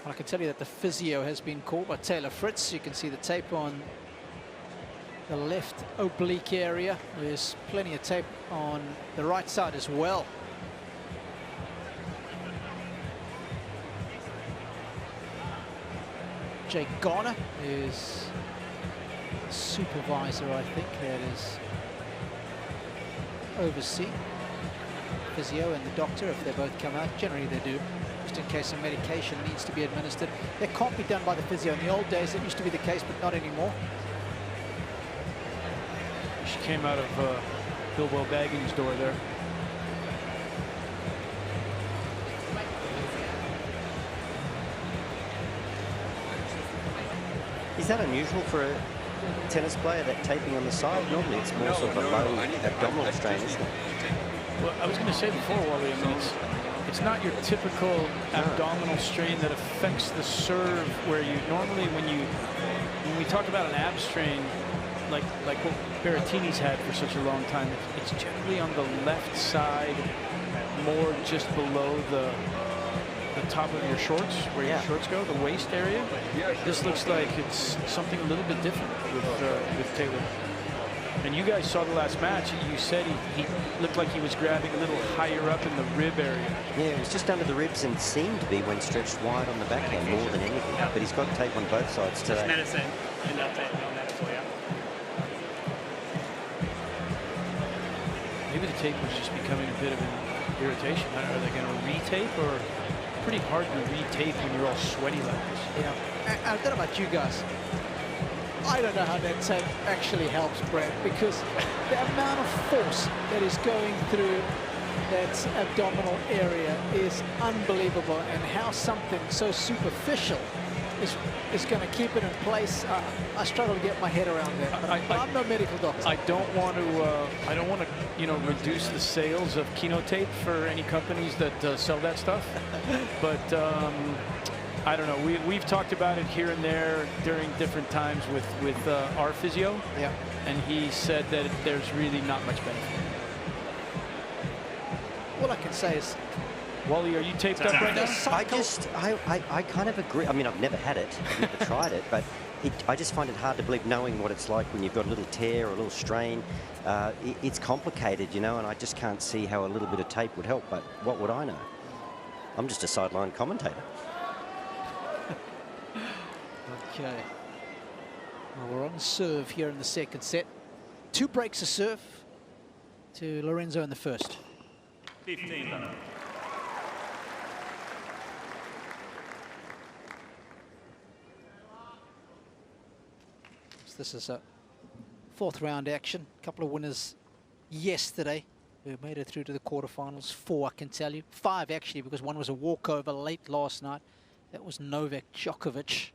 I can tell you that the physio has been called by Taylor Fritz. You can see the tape on the left oblique area. There's plenty of tape on the right side as well. Jake Garner is supervisor, I think, that is oversee Physio and the doctor if they both come out. Generally they do, just in case some medication needs to be administered. That can't be done by the physio. In the old days it used to be the case, but not anymore. She came out of Bilbo Baggins' door there. Is that unusual for a tennis player, that taping on the side? Normally it's more sort of a low abdominal strain, isn't it? Well, I was going to say before, Wally, I mean, it's not your typical abdominal strain that affects the serve, where you normally, when we talk about an ab strain, like what Berrettini's had for such a long time, it's generally on the left side, more just below the top of your shorts, where your shorts go, the waist area. This looks like it's something a little bit different with Taylor. And you guys saw the last match. You said he looked like he was grabbing a little higher up in the rib area. Yeah, it was just under the ribs and seemed to be when stretched wide on the backhand more than anything. But he's got tape on both sides today. Medicine and update on that for you. Maybe the tape was just becoming a bit of an irritation. I don't know, are they going to retape, or pretty hard to retape when you're all sweaty like this? Yeah, I don't know about you guys. I don't know how that tape actually helps, Brett, because the amount of force that is going through that abdominal area is unbelievable, and how something so superficial is going to keep it in place. I struggle to get my head around that. But I'm no medical doctor. I don't want to, you know, reduce the sales of Kino tape for any companies that sell that stuff. But I don't know. We've talked about it here and there during different times with our physio. Yeah. And he said that there's really not much benefit. All I can say is, Wally, are you taped up right now? I kind of agree. I mean, I've never had it, I've never tried it, but I just find it hard to believe, knowing what it's like when you've got a little tear or a little strain. It's complicated, you know, and I just can't see how a little bit of tape would help, but what would I know? I'm just a sideline commentator. okay. Well, we're on serve here in the second set. 2 breaks of serve to Lorenzo in the first. 15. This is a 4th round action. A couple of winners yesterday who made it through to the quarterfinals. 4, I can tell you. 5 actually, because one was a walkover late last night. That was Novak Djokovic.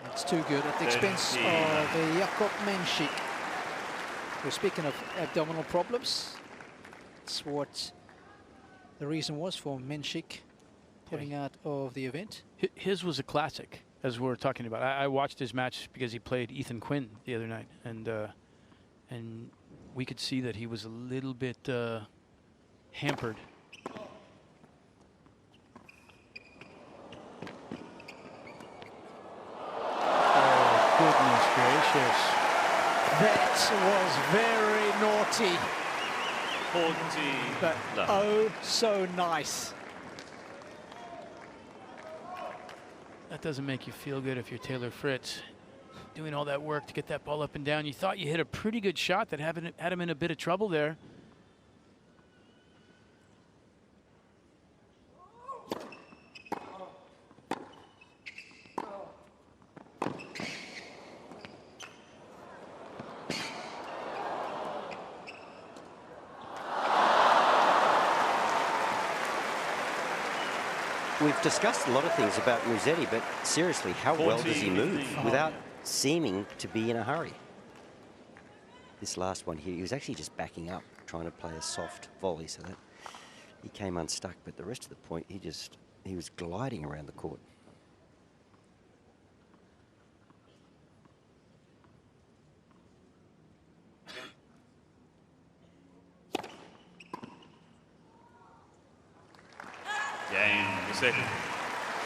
That's too good at the expense of Jakub Menšík. We're speaking of abdominal problems. That's what the reason was for Menšík pulling out of the event. His was a classic, as we're talking about. I watched his match because he played Ethan Quinn the other night, and we could see that he was a little bit hampered. Oh, goodness gracious. That was very naughty. 40. But oh, so nice. That doesn't make you feel good if you're Taylor Fritz, doing all that work to get that ball up and down. You thought you hit a pretty good shot that had him in a bit of trouble there. We've discussed a lot of things about Musetti, but seriously, how well does he move without seeming to be in a hurry? This last one here, he was actually just backing up, trying to play a soft volley, so that he came unstuck. But the rest of the point, he was gliding around the court. Cain, the second.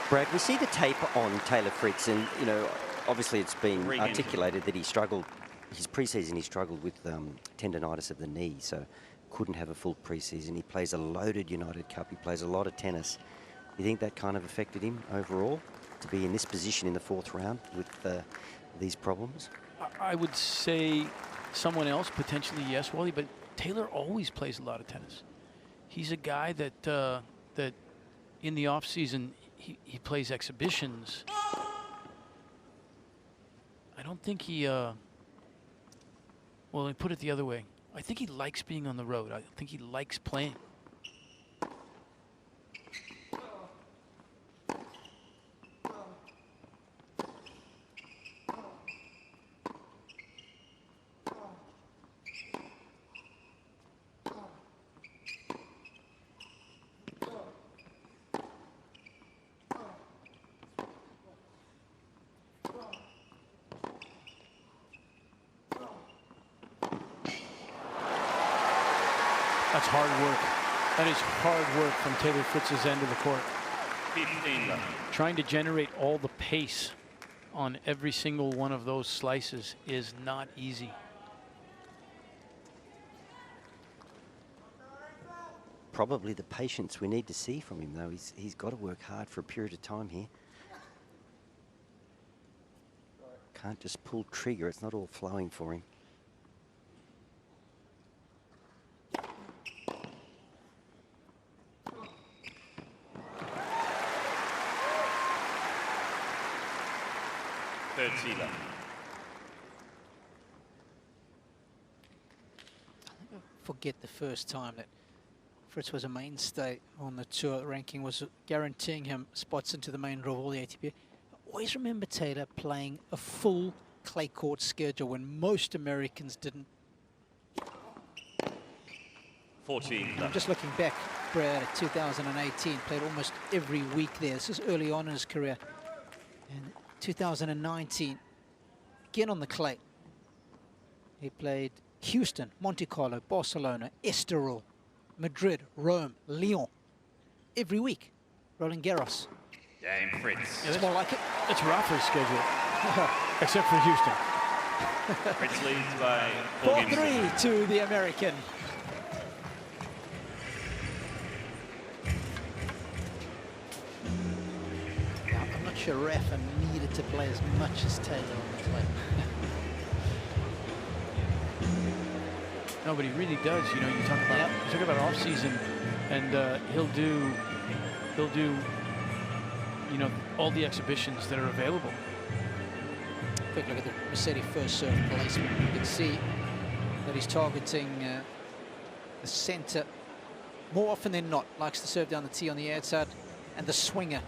Brad, we see the tape on Taylor Fritz, and, you know, obviously it's been articulated that he struggled, his pre-season he struggled with tendonitis of the knee, so couldn't have a full pre-season. He plays a loaded United Cup. He plays a lot of tennis. You think that kind of affected him overall to be in this position in the 4th round with these problems? I would say someone else, potentially, yes, Wally, but Taylor always plays a lot of tennis. He's a guy that that in the off season he plays exhibitions. I don't think he well, let me put it the other way. I think he likes being on the road. I think he likes playing. That's hard work. That is hard work from Taylor Fritz's end of the court. 15 love. Trying to generate all the pace on every single one of those slices is not easy. Probably the patience we need to see from him, though. He's got to work hard for a period of time here. Can't just pull trigger. It's not all flowing for him. Forget the first time that Fritz was a mainstay on the tour. The ranking was guaranteeing him spots into the main draw of all the ATP. Always remember Taylor playing a full clay court schedule when most Americans didn't. 14 I'm love. just looking back, Brad, at 2018, played almost every week there. This is early on in his career. And 2019, again on the clay. He played Houston, Monte Carlo, Barcelona, Estoril, Madrid, Rome, Lyon, every week. Roland Garros. Game Fritz. It's more like it. It's Rafa's schedule, except for Houston. Fritz leads by 4 games. 4-3 to the American. Now, I'm not sure Rafa needed to play as much as Taylor on the clay. No, but he really does. You know, you talk about off season, and he'll do, you know, all the exhibitions that are available. Quick look at the Musetti first serve placement. You can see that he's targeting the center more often than not. Likes to serve down the tee on the ad side, and the swinger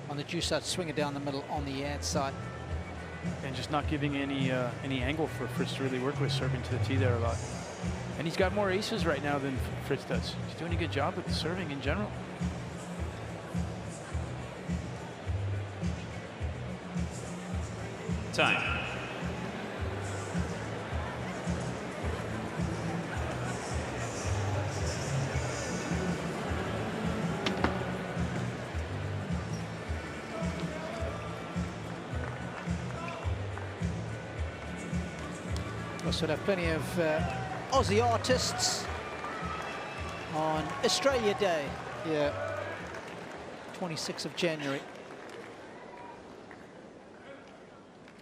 on the deuce side, swinger down the middle on the ad side. And just not giving any angle for Fritz to really work with, serving to the tee there a lot. And he's got more aces right now than Fritz does. He's doing a good job with the serving in general. Time. Also have plenty of Aussie artists on Australia Day, yeah, 26th of January.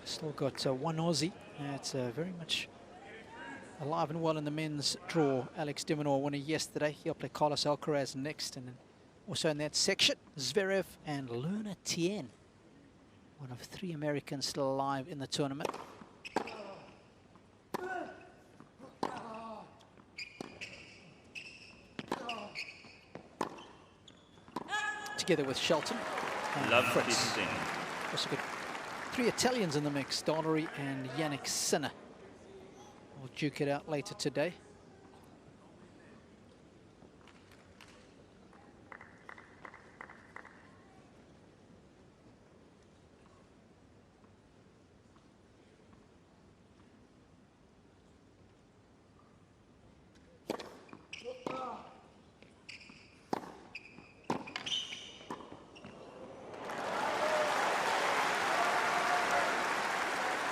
Still got one Aussie. It's very much alive and well in the men's draw. Alex de Minaur winner yesterday. He'll play Carlos Alcaraz next, and then also in that section, Zverev and Luna Tien, one of 3 Americans still alive in the tournament. Together with Shelton and Love Fritz. 15. Also got 3 Italians in the mix, Donnery and Yannick Sinner. We'll duke it out later today.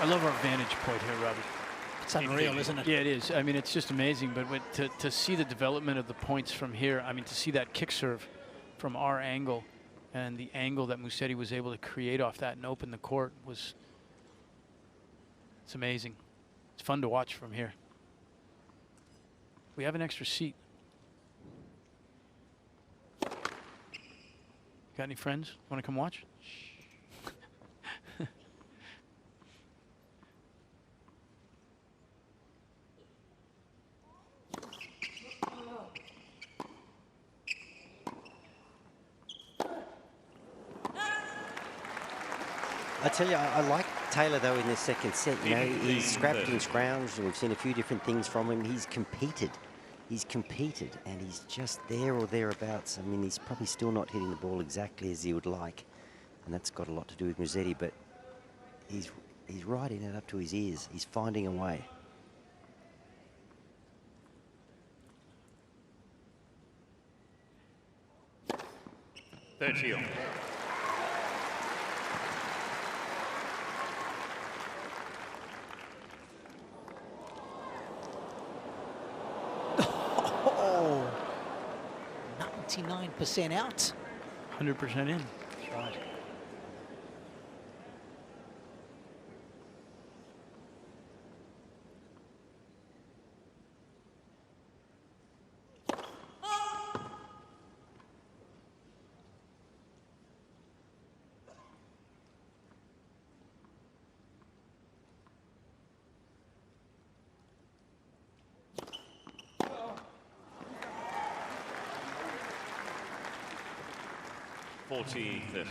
I love our vantage point here, Robbie. It's unreal, isn't it? Yeah, it is. I mean, it's just amazing. But to see the development of the points from here, I mean, to see that kick serve from our angle and the angle that Musetti was able to create off that and open the court it's amazing. It's fun to watch from here. We have an extra seat. Got any friends? Want to come watch? I tell you, I like Taylor, though, in the second set. You know, he's scrapped and scrounged, and we've seen a few different things from him. He's competed. He's competed, and he's just there or thereabouts. I mean, he's probably still not hitting the ball exactly as he would like, and that's got a lot to do with Musetti, but he's riding it up to his ears. He's finding a way. Third field. Oh, 99% out. 100% in. That's right. Fifth.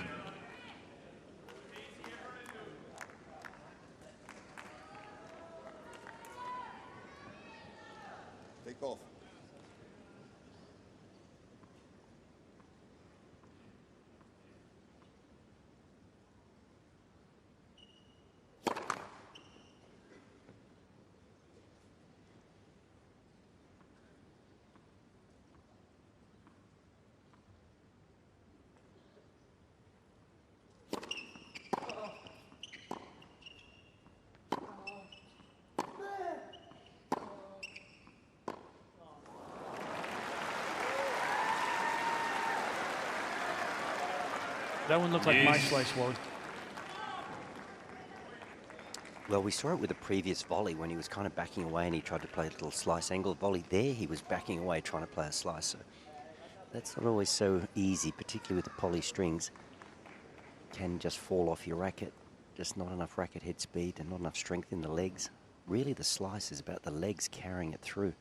Take off. That one looked like my slice, Wally. Well, we saw it with the previous volley when he was kind of backing away and he tried to play a little slice angle volley. There he was backing away trying to play a slice. So that's not always so easy, particularly with the poly strings. Can just fall off your racket. Just not enough racket head speed and not enough strength in the legs. Really, the slice is about the legs carrying it through.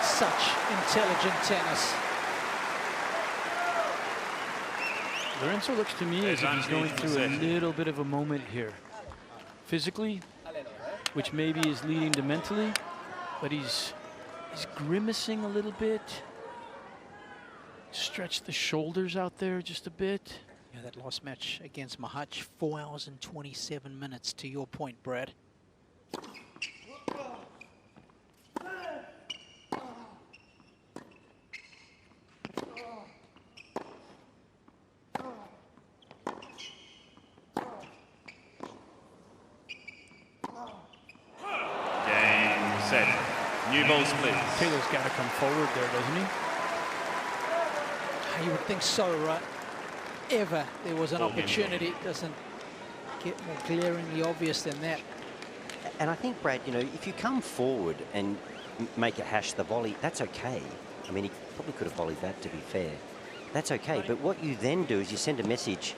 Such intelligent tennis. Lorenzo looks to me as if he's going through a little bit of a moment here. Physically, which maybe is leading to mentally, but he's grimacing a little bit. Stretch the shoulders out there just a bit. Yeah, that last match against Mahach, 4 hours and 27 minutes, to your point, Brad. New balls, please. Taylor's got to come forward there, doesn't he? You would think so, right? Ever there was an opportunity, it doesn't get more glaringly obvious than that. And I think, Brad, you know, if you come forward and make it hash the volley, that's okay. I mean, he probably could have volleyed that, to be fair. That's okay. But what you then do is you send a message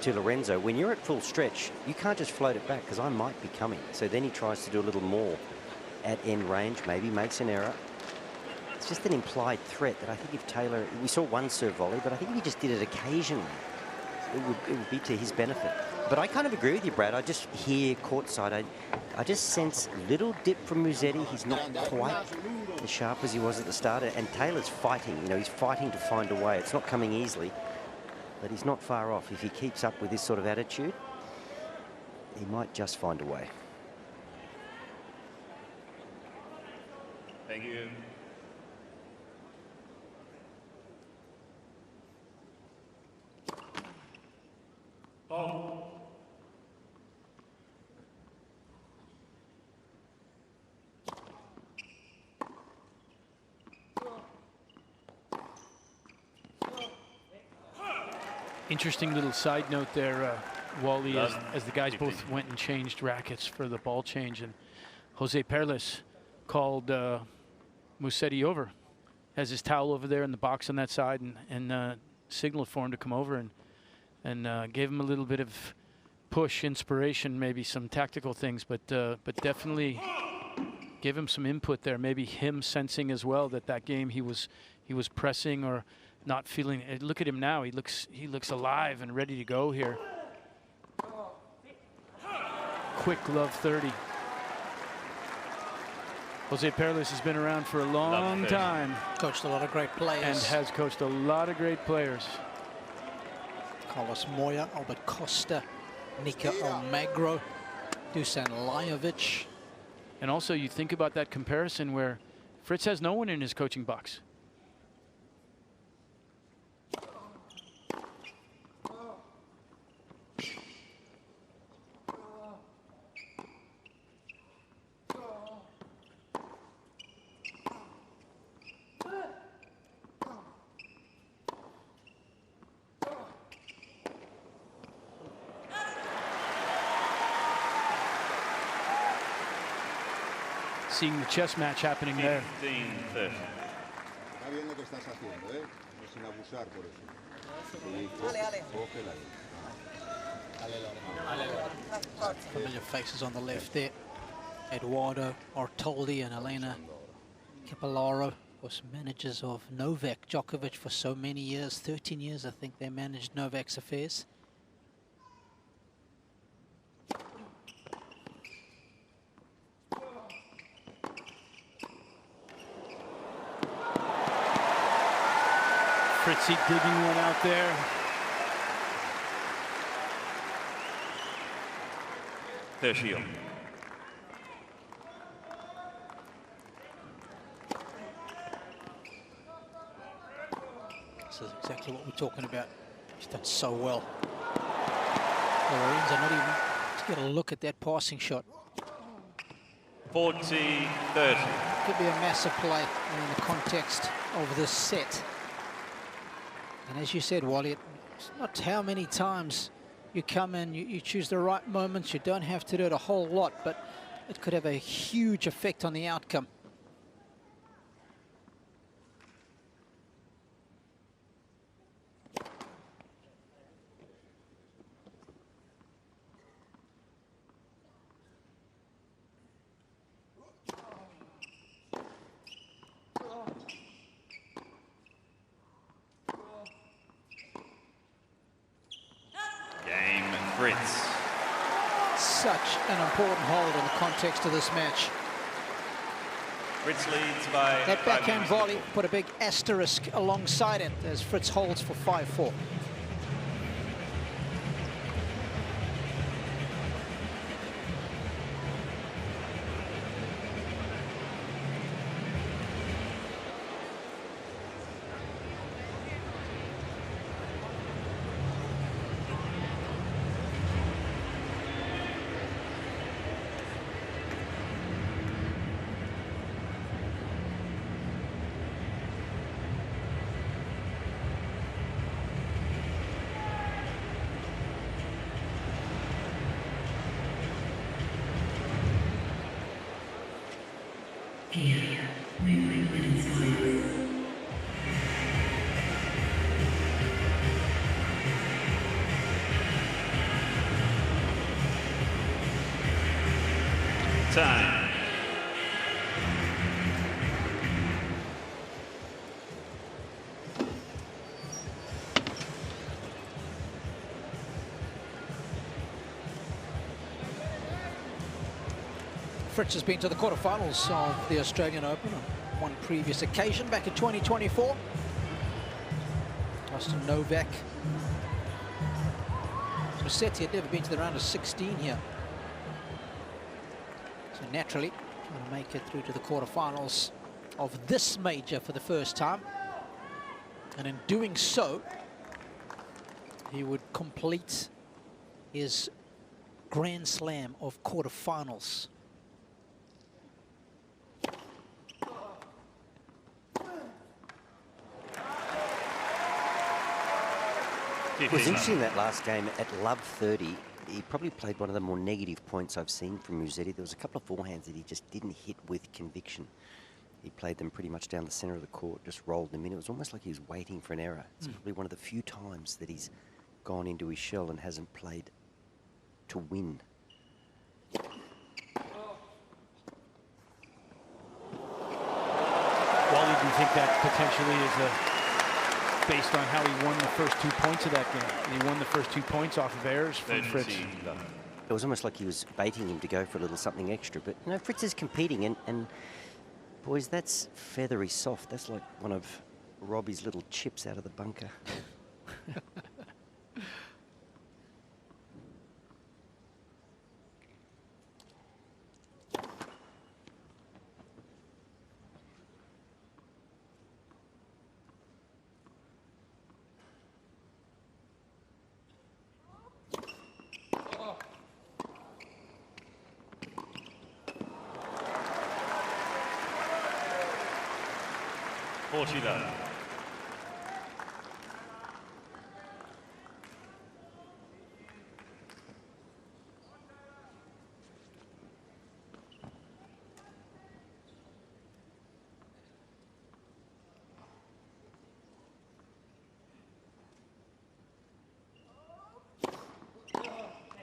to Lorenzo. When you're at full stretch, you can't just float it back because I might be coming. So then he tries to do a little more at end range, maybe makes an error. It's just an implied threat that I think if Taylor, we saw one serve volley, but I think if he just did it occasionally, it would be to his benefit. But I kind of agree with you, Brad. I just hear courtside, I just sense a little dip from Musetti. He's not quite as sharp as he was at the start. And Taylor's fighting, you know, he's fighting to find a way. It's not coming easily, but he's not far off. If he keeps up with this sort of attitude, he might just find a way. Thank you. Oh. Interesting little side note there, Wally, as the guys both went and changed rackets for the ball change, and Jose Perles called Musetti over, has his towel over there in the box on that side, and signaled for him to come over and gave him a little bit of push, inspiration, maybe some tactical things, but definitely give him some input there. Maybe him sensing as well that game he was pressing or not feeling. Look at him now. He looks alive and ready to go here. Quick love 30. Jose Perles has been around for a long time. Coached a lot of great players. And has coached a lot of great players. Carlos Moya, Albert Costa, Nika Almagro, Dusan Lajovic. And also you think about that comparison where Fritz has no one in his coaching box. Seeing the chess match happening there. 15-30. Familiar faces on the left there. Eduardo Ortoldi and Elena Capellaro, of course, managers of Novak Djokovic for so many years, 13 years I think they managed Novak's affairs. Fritzy digging one out there. Physio. This is exactly what we're talking about. He's done so well. Lorenzo not even to get a look at that passing shot. 40-30. Could be a massive play in the context of this set. And as you said, Wally, it's not how many times you come in, you choose the right moments. You don't have to do it a whole lot, but it could have a huge effect on the outcome. Fritz. Such an important hold in the context of this match. Fritz leads by that backhand volley put a big asterisk alongside it as Fritz holds for 5-4. Time. Fritz has been to the quarterfinals of the Australian Open on one previous occasion back in 2024. Lost to Novak. Musetti had never been to the round of 16 here. So naturally, trying to make it through to the quarterfinals of this major for the first time. And in doing so, he would complete his Grand Slam of quarterfinals. It was interesting that last game at Love 30. He probably played one of the more negative points I've seen from Musetti. There was a couple of forehands that he just didn't hit with conviction. He played them pretty much down the centre of the court, just rolled them in. It was almost like he was waiting for an error. It's probably one of the few times that he's gone into his shell and hasn't played to win. Wally, do you think that potentially is based on how he won the first 2 points of that game? He won the first 2 points off of errors from Fritz. It was almost like he was baiting him to go for a little something extra. But, you know, Fritz is competing, and boys, that's feathery soft. That's like one of Robbie's little chips out of the bunker.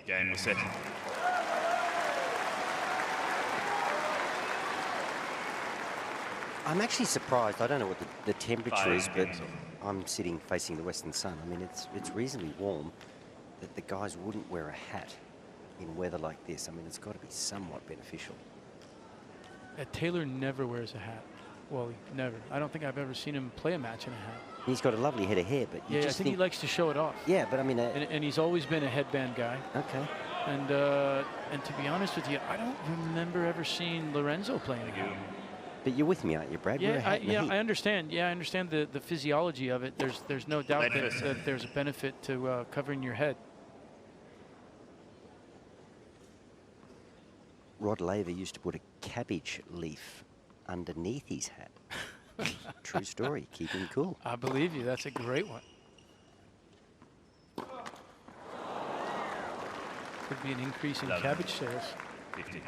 Game was set. I'm actually surprised. I don't know what the temperature is, but I'm sitting facing the western sun. I mean, it's reasonably warm, that the guys wouldn't wear a hat in weather like this. I mean, it's got to be somewhat beneficial. Taylor never wears a hat, Wally, never. I don't think I've ever seen him play a match in a hat. He's got a lovely head of hair, but you yeah, just I think he likes to show it off. Yeah, but I mean... and he's always been a headband guy. Okay. And to be honest with you, I don't remember ever seeing Lorenzo playing a hat. But you're with me, aren't you, Brad? Yeah, I understand. Yeah, I understand the physiology of it. There's no doubt that there's a benefit to covering your head. Rod Laver used to put a cabbage leaf underneath his hat. True story. Keep him cool. I believe you. That's a great one. Could be an increase in cabbage sales. 50.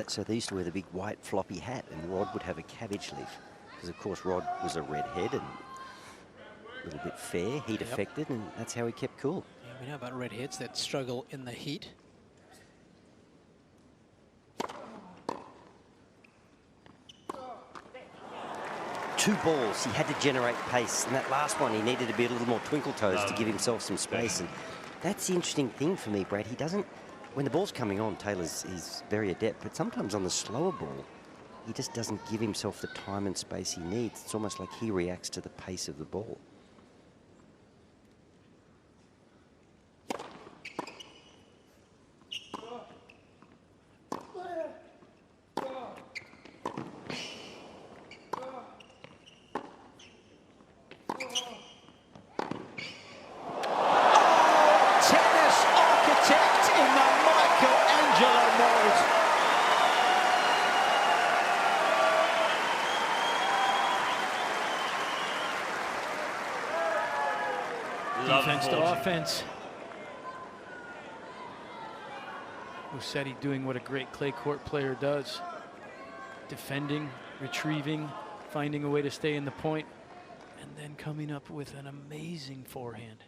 So they used to wear the big white floppy hat, and Rod would have a cabbage leaf. Because, of course, Rod was a redhead and a little bit fair, heat affected, and that's how he kept cool. Yeah, we know about redheads that struggle in the heat. Two balls, he had to generate pace. And that last one, he needed to be a little more twinkle toes to give himself some space. And that's the interesting thing for me, Brad. He doesn't... When the ball's coming on, he's very adept, but sometimes on the slower ball, he just doesn't give himself the time and space he needs. It's almost like he reacts to the pace of the ball. Defense to offense. Musetti doing what a great clay court player does. Defending, retrieving, finding a way to stay in the point, and then coming up with an amazing forehand.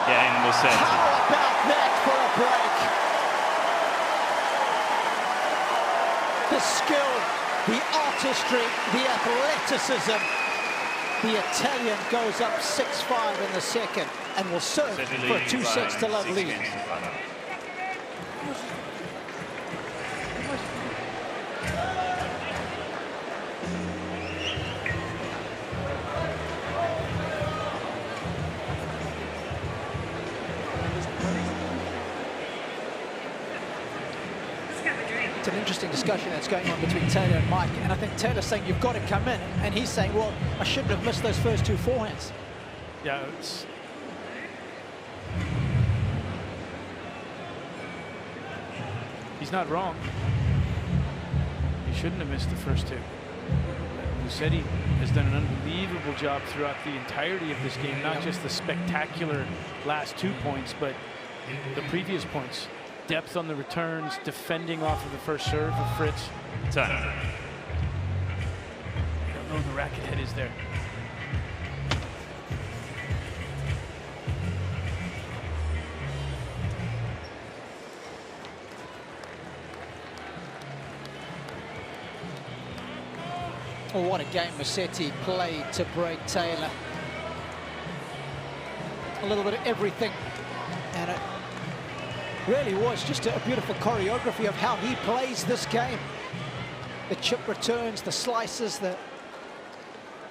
Game was set. How about that for a break? The skill, the artistry, the athleticism The Italian goes up 6-5 in the second and will serve for a 2-6 lead. It's an interesting discussion that's going on between Taylor and Mike, and I think Taylor's saying you've got to come in, and he's saying, well, I shouldn't have missed those first 2 forehands. Yeah, he's not wrong. He shouldn't have missed the first 2. Musetti has done an unbelievable job throughout the entirety of this game, not just the spectacular last 2 points, but the previous points. Depth on the returns, defending off of the first serve of Fritz. Time. I don't know the racket head is there. Oh, what a game Musetti played to break Taylor. A little bit of everything, and it really was just a beautiful choreography of how he plays this game. The chip returns, the slices, the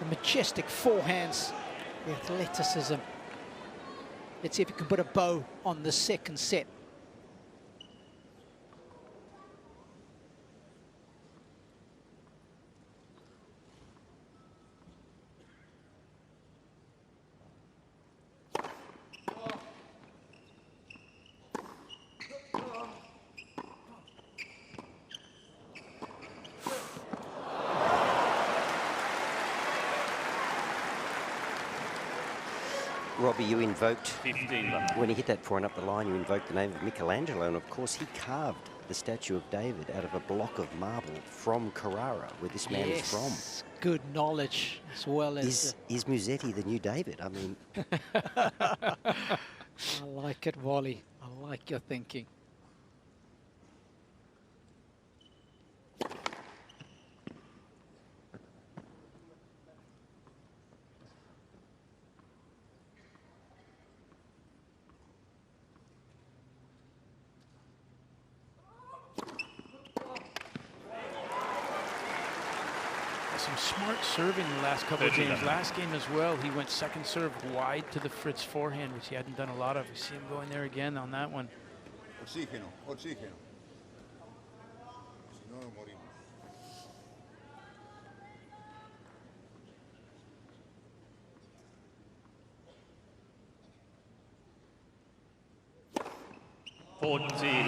majestic forehands, the athleticism. Let's see if he can put a bow on the second set. Robbie, you invoked, 15. when he hit that forehand up the line, you invoked the name of Michelangelo, and of course he carved the statue of David out of a block of marble from Carrara, where this man is from. Good knowledge as well as... Is Musetti the new David? I mean... I like it, Wally. I like your thinking. Some smart serving the last couple of games. Last game as well, he went second serve wide to the Fritz forehand, which he hadn't done a lot of. You see him going there again on that one. Oxígeno, oxígeno. Si no, morimos.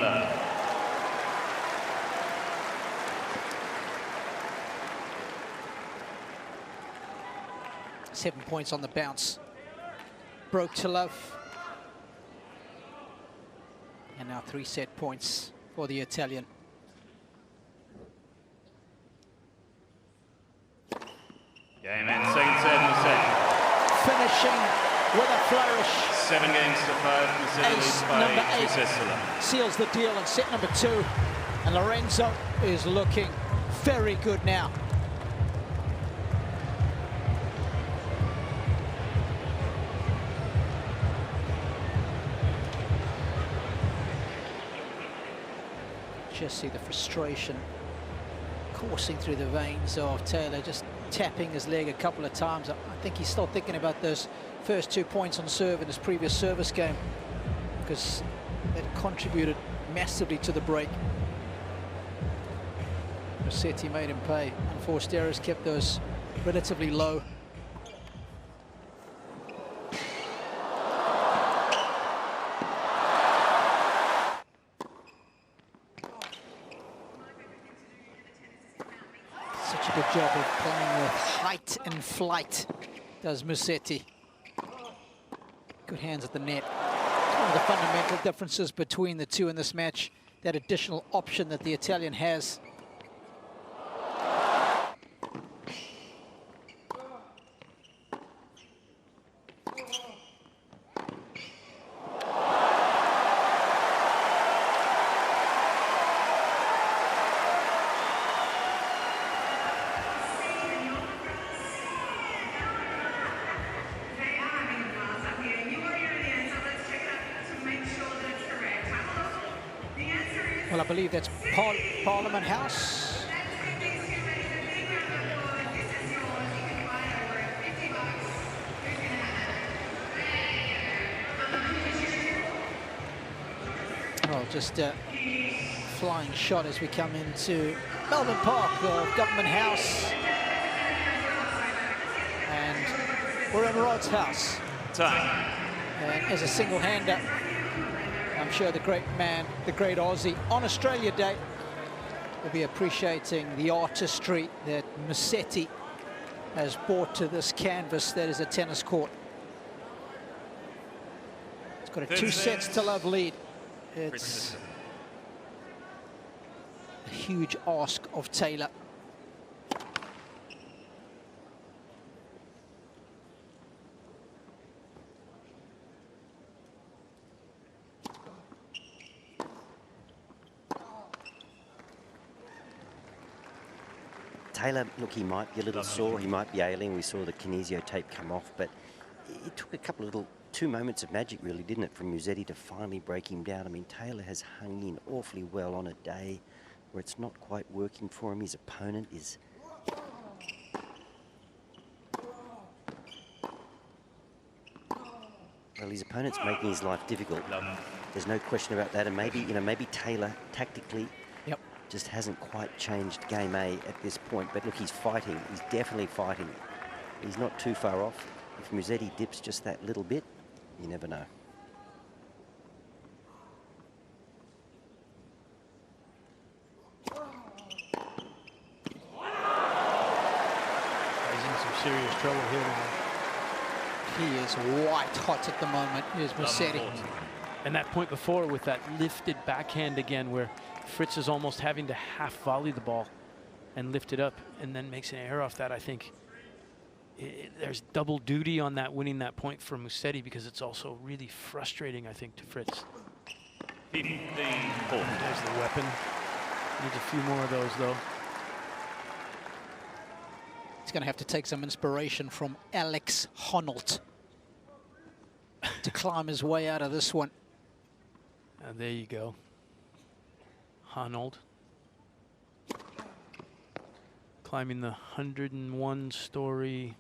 Left. 7 points on the bounce. Broke to love. And now 3 set points for the Italian. Game end, second set, Musetti. Finishing with a flourish. 7 games to 5, Musetti leads Number by 8 Cicesula. seals the deal in set number 2. And Lorenzo is looking very good now. Just see the frustration coursing through the veins of Taylor, just tapping his leg a couple of times. I think he's still thinking about those first 2 points on serve in his previous service game, because that contributed massively to the break. Musetti made him pay. Unforced errors kept those relatively low. Good job of playing with height and flight, does Musetti. Good hands at the net. One of the fundamental differences between the two in this match, that additional option that the Italian has. Well, I believe that's Parliament House. Well, just a flying shot as we come into Melbourne Park, Government House. And we're in Rod's house. Time. And as a single-hander, I'm sure the great man, the great Aussie, on Australia Day, will be appreciating the artistry that Musetti has brought to this canvas that is a tennis court. It's got a 2 sets to love lead. It's a huge ask of Taylor. Taylor, look, he might be a little sore, he might be ailing. We saw the kinesio tape come off, but it took a couple of two moments of magic, really, didn't it, from Musetti to finally break him down. I mean, Taylor has hung in awfully well on a day where it's not quite working for him. His opponent is... Well, his opponent's making his life difficult. There's no question about that, and maybe, you know, maybe Taylor, tactically, just hasn't quite changed game A at this point. But look, he's fighting. He's definitely fighting. He's not too far off. If Musetti dips just that little bit, you never know. He's in some serious trouble here tonight. He is white hot at the moment. Here's Musetti. And that point before with that lifted backhand again, where Fritz is almost having to half volley the ball and lift it up and then makes an error off that. I think there's double duty on that, winning that point for Musetti, because it's also really frustrating, I think, to Fritz. 15-4. There's the weapon. Needs a few more of those, though. He's going to have to take some inspiration from Alex Honnold to climb his way out of this one. There you go. Honnold. Climbing the 101-story...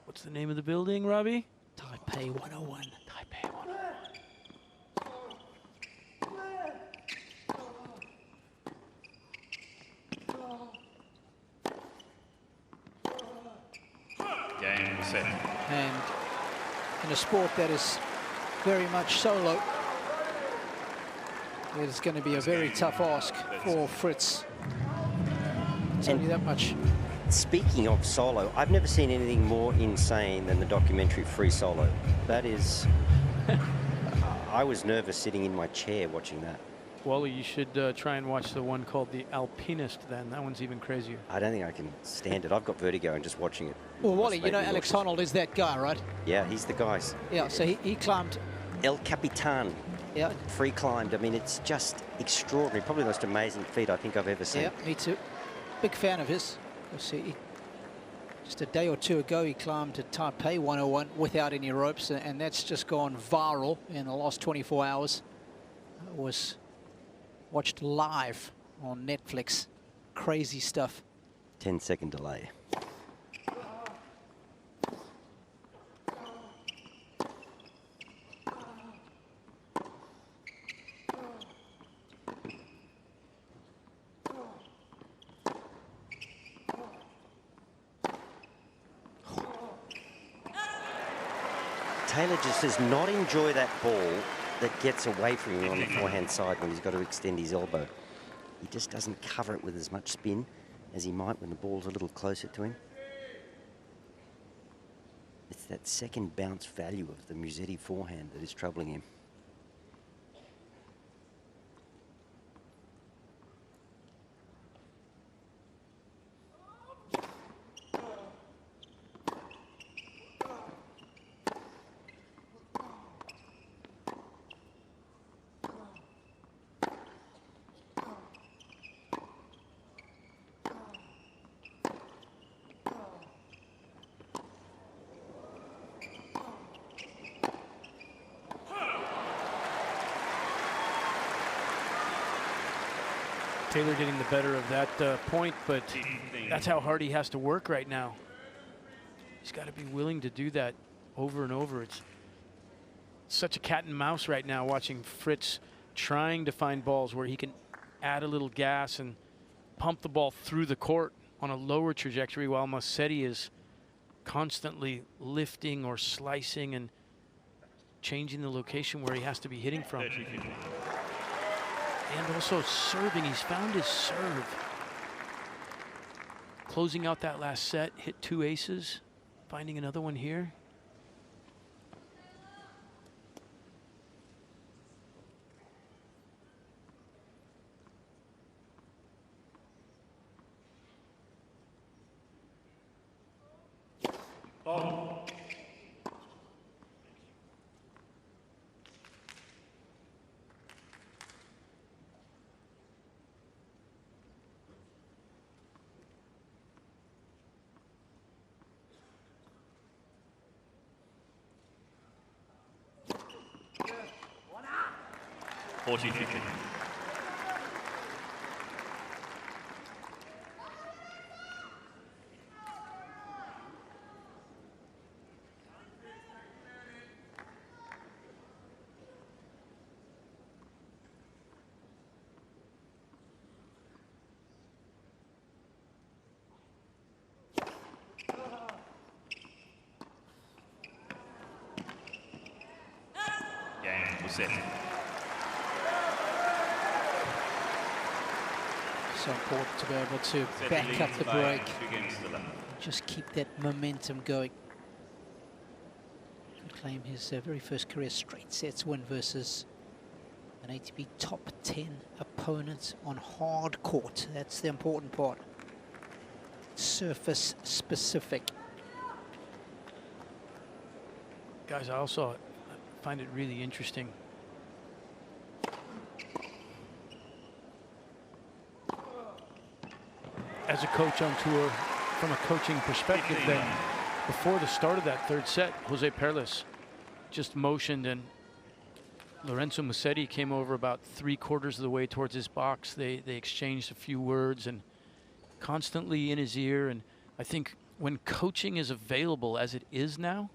What's the name of the building, Robbie? Taipei 101. Taipei 101. Game set. And in a sport that is very much solo, it's going to be a very tough ask for Fritz. It's only that much. Speaking of solo, I've never seen anything more insane than the documentary Free Solo. That is... I was nervous sitting in my chair watching that. Wally, you should try and watch the one called The Alpinist then. That one's even crazier. I don't think I can stand it. I've got vertigo and just watching it. Well, Wally, you know Alex Honnold is that guy, right? Yeah, he's the guy. Yeah, so he climbed... El Capitan. Yeah. Free climbed. I mean, it's just extraordinary. Probably the most amazing feat I think I've ever seen. Yeah, me too. Big fan of his. See, just a day or two ago, he climbed to Taipei 101 without any ropes, and that's just gone viral in the last 24 hours. It was watched live on Netflix. Crazy stuff. 10-second delay. Taylor just does not enjoy that ball that gets away from him on the forehand side when he's got to extend his elbow. He just doesn't cover it with as much spin as he might when the ball's a little closer to him. It's that second bounce value of the Musetti forehand that is troubling him. Taylor getting the better of that point, but that's how hard he has to work right now. He's got to be willing to do that over and over. It's such a cat and mouse right now watching Fritz trying to find balls where he can add a little gas and pump the ball through the court on a lower trajectory, while Musetti is constantly lifting or slicing and changing the location where he has to be hitting from. And also serving. He's found his serve. Closing out that last set, hit 2 aces, finding another one here. Ball. Musetti. So important to be able to back up the break. Just keep that momentum going. Could claim his very first career straight sets win versus an ATP top 10 opponent on hard court. That's the important part. Surface specific. Guys, I also find it really interesting. As a coach on tour, from a coaching perspective, that before the start of that third set, Jose Perles just motioned and Lorenzo Musetti came over about 3/4 of the way towards his box. They exchanged a few words and constantly in his ear. And I think when coaching is available as it is now,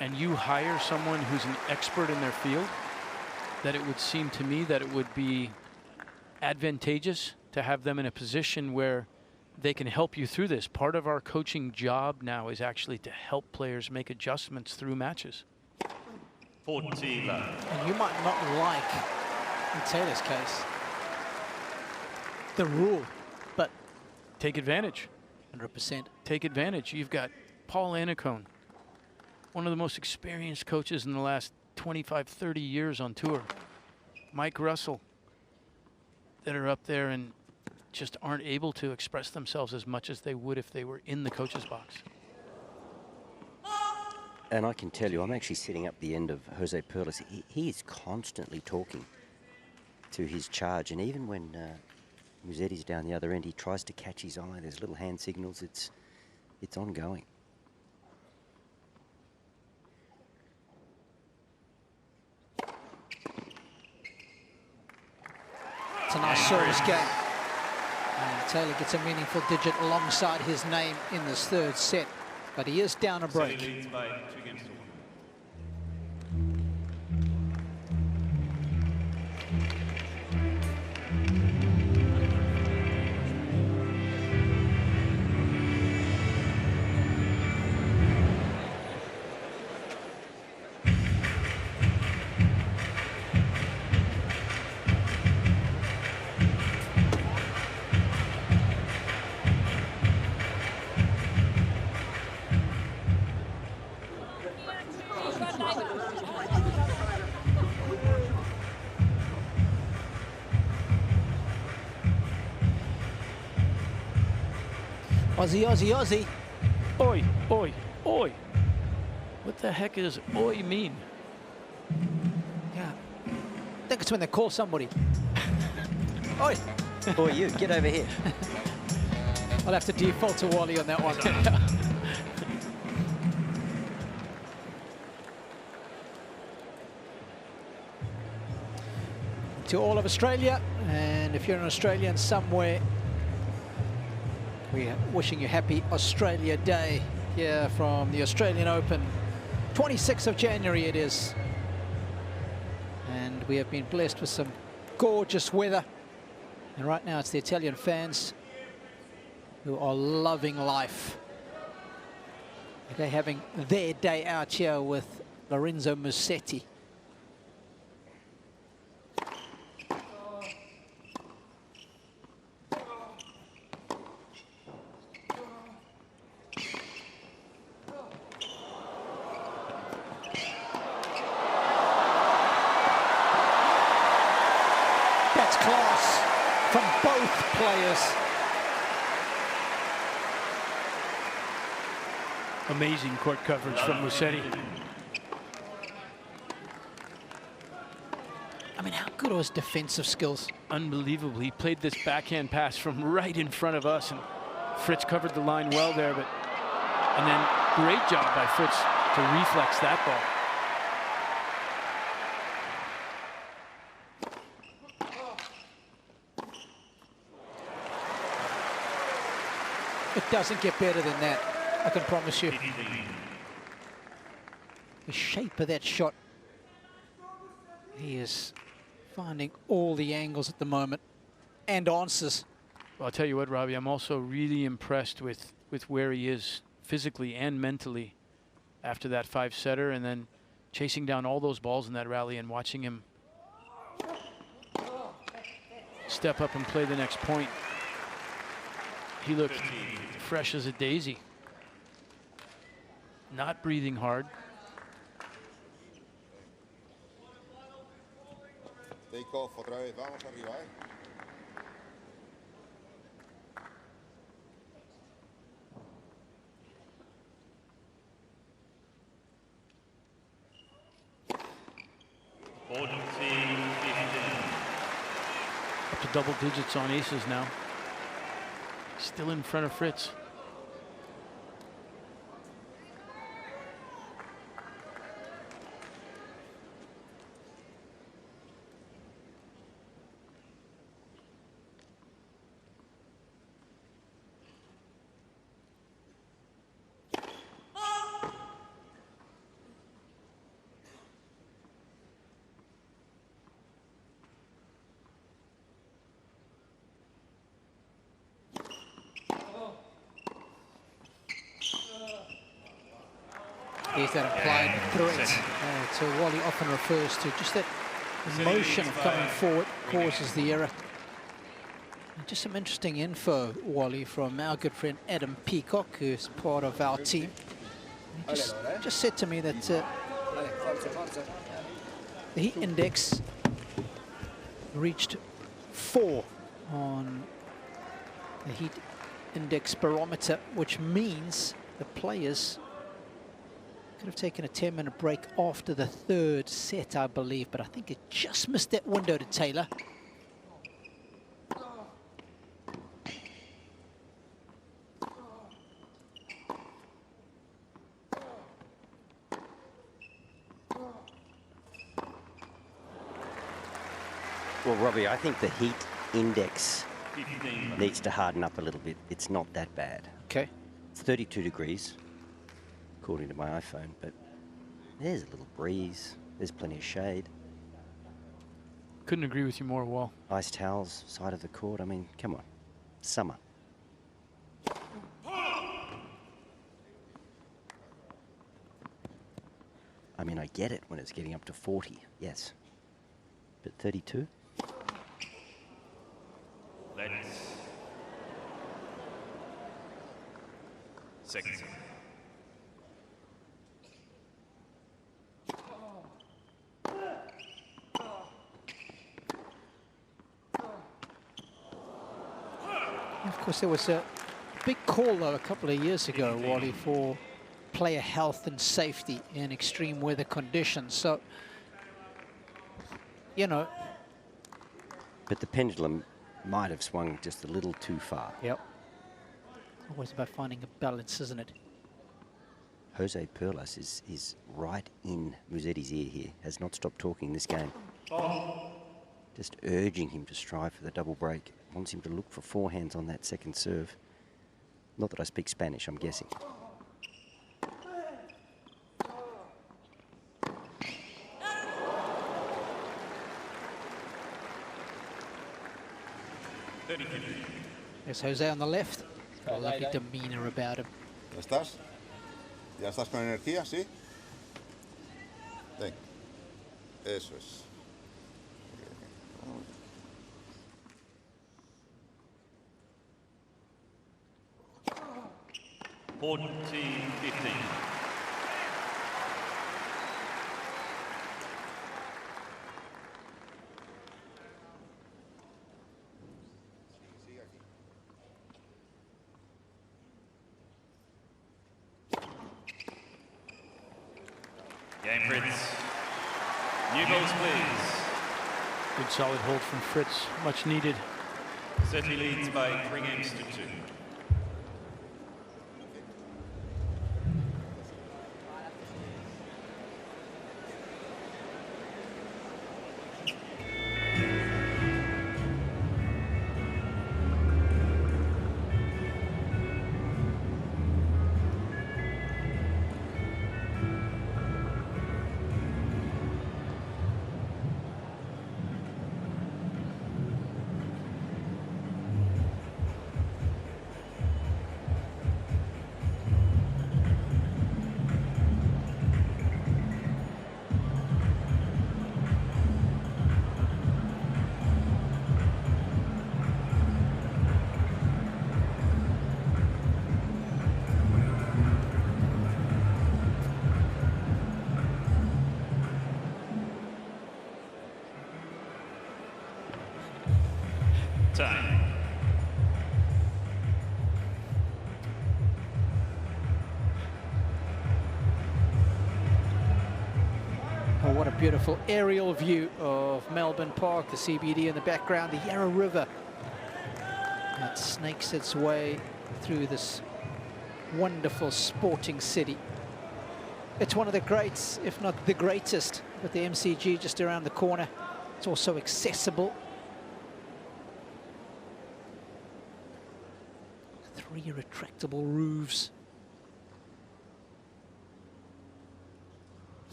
and you hire someone who's an expert in their field, that it would seem to me that it would be advantageous to have them in a position where they can help you through this. Part of our coaching job now is actually to help players make adjustments through matches. And you might not like, in Taylor's case, the rule, but take advantage. 100%. Take advantage. You've got Paul Annacone, one of the most experienced coaches in the last 25, 30 years on tour. Mike Russell, that are up there and just aren't able to express themselves as much as they would if they were in the coach's box. And I can tell you, I'm actually sitting up the end of Jose Perles. He is constantly talking to his charge. And even when Musetti's down the other end, he tries to catch his eye. There's little hand signals. It's ongoing. It's a nice service game. And Taylor gets a meaningful digit alongside his name in this third set, but he is down a break. Leads by 2-1. Aussie, Aussie, Aussie. Oi, oi, oi. What the heck does oi mean? Yeah. I think it's when they call somebody. Oi. Boy, you, get over here. I'll have to default to Wally on that one. to all of Australia, and if you're an Australian somewhere, we are wishing you happy Australia Day here from the Australian Open. 26th of January it is, and we have been blessed with some gorgeous weather, and right now it's the Italian fans who are loving life. They're having their day out here with Lorenzo Musetti. That's class from both players. Amazing court coverage from Musetti. I mean, how good are his defensive skills? Unbelievable. He played this backhand pass from right in front of us, and Fritz covered the line well there, and then great job by Fritz to reflex that ball. It doesn't get better than that, I can promise you. The shape of that shot. He is finding all the angles at the moment and answers. Well, I'll tell you what, Robbie, I'm also really impressed with where he is physically and mentally after that 5-setter, and then chasing down all those balls in that rally and watching him step up and play the next point. He looked fresh as a daisy. Not breathing hard. Take off otra vez, vamos arriba, Up to double digits on aces now. Still in front of Fritz. There's that implied threat. So Wally often refers to just that motion of coming forward causes the error. And just some interesting info, Wally, from our good friend Adam Peacock, who's part of our team. He just said to me that the heat index reached 4 on the heat index barometer, which means the players could have taken a 10-minute break after the 3rd set, I believe, but I think it just missed that window to Taylor. Well, Robbie, I think the heat index needs to harden up a little bit. It's not that bad. Okay. It's 32 degrees. According to my iPhone, but there's a little breeze. There's plenty of shade. Couldn't agree with you more, Wall. Ice towels, side of the court. I mean, come on. Summer. I mean, I get it when it's getting up to 40, yes. But 32? Let's. Second. Of course, there was a big call, though, a couple of years ago, Wally, for player health and safety in extreme weather conditions. So, you know. But the pendulum might have swung just a little too far. Yep. Always about finding a balance, isn't it? Jose Perlas is right in Musetti's ear here. Has not stopped talking this game. Just urging him to strive for the double break. Wants him to look for forehands on that second serve. Not that I speak Spanish, I'm guessing. There's Jose on the left. He's got a lovely demeanour about him. ¿Ya estás? ¿Ya estás con energía? ¿Sí? Ven. Eso es. 14-15. Game Fritz. New balls, please. Good solid hold from Fritz, much needed. Musetti leads by 3 games to 2. Time. Oh, what a beautiful aerial view of Melbourne Park, the CBD in the background, the Yarra River that snakes its way through this wonderful sporting city. It's one of the greats, if not the greatest, with the MCG just around the corner. It's also accessible. 3 retractable roofs.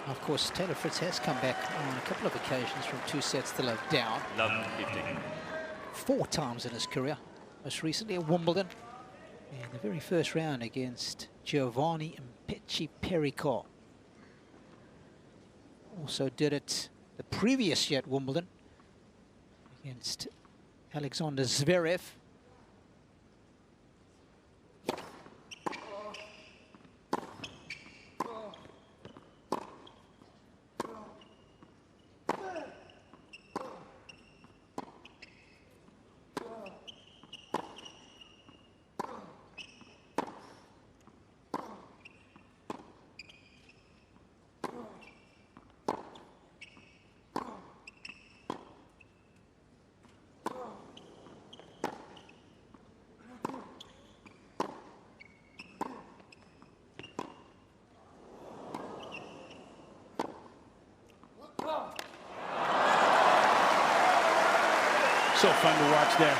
Of course, Taylor Fritz has come back on a couple of occasions from 2 sets to love down. 11-15. 4 times in his career, most recently at Wimbledon. In the very first round against Giovanni Impecci Pericor. Also did it the previous year at Wimbledon against Alexander Zverev. So fun to watch there.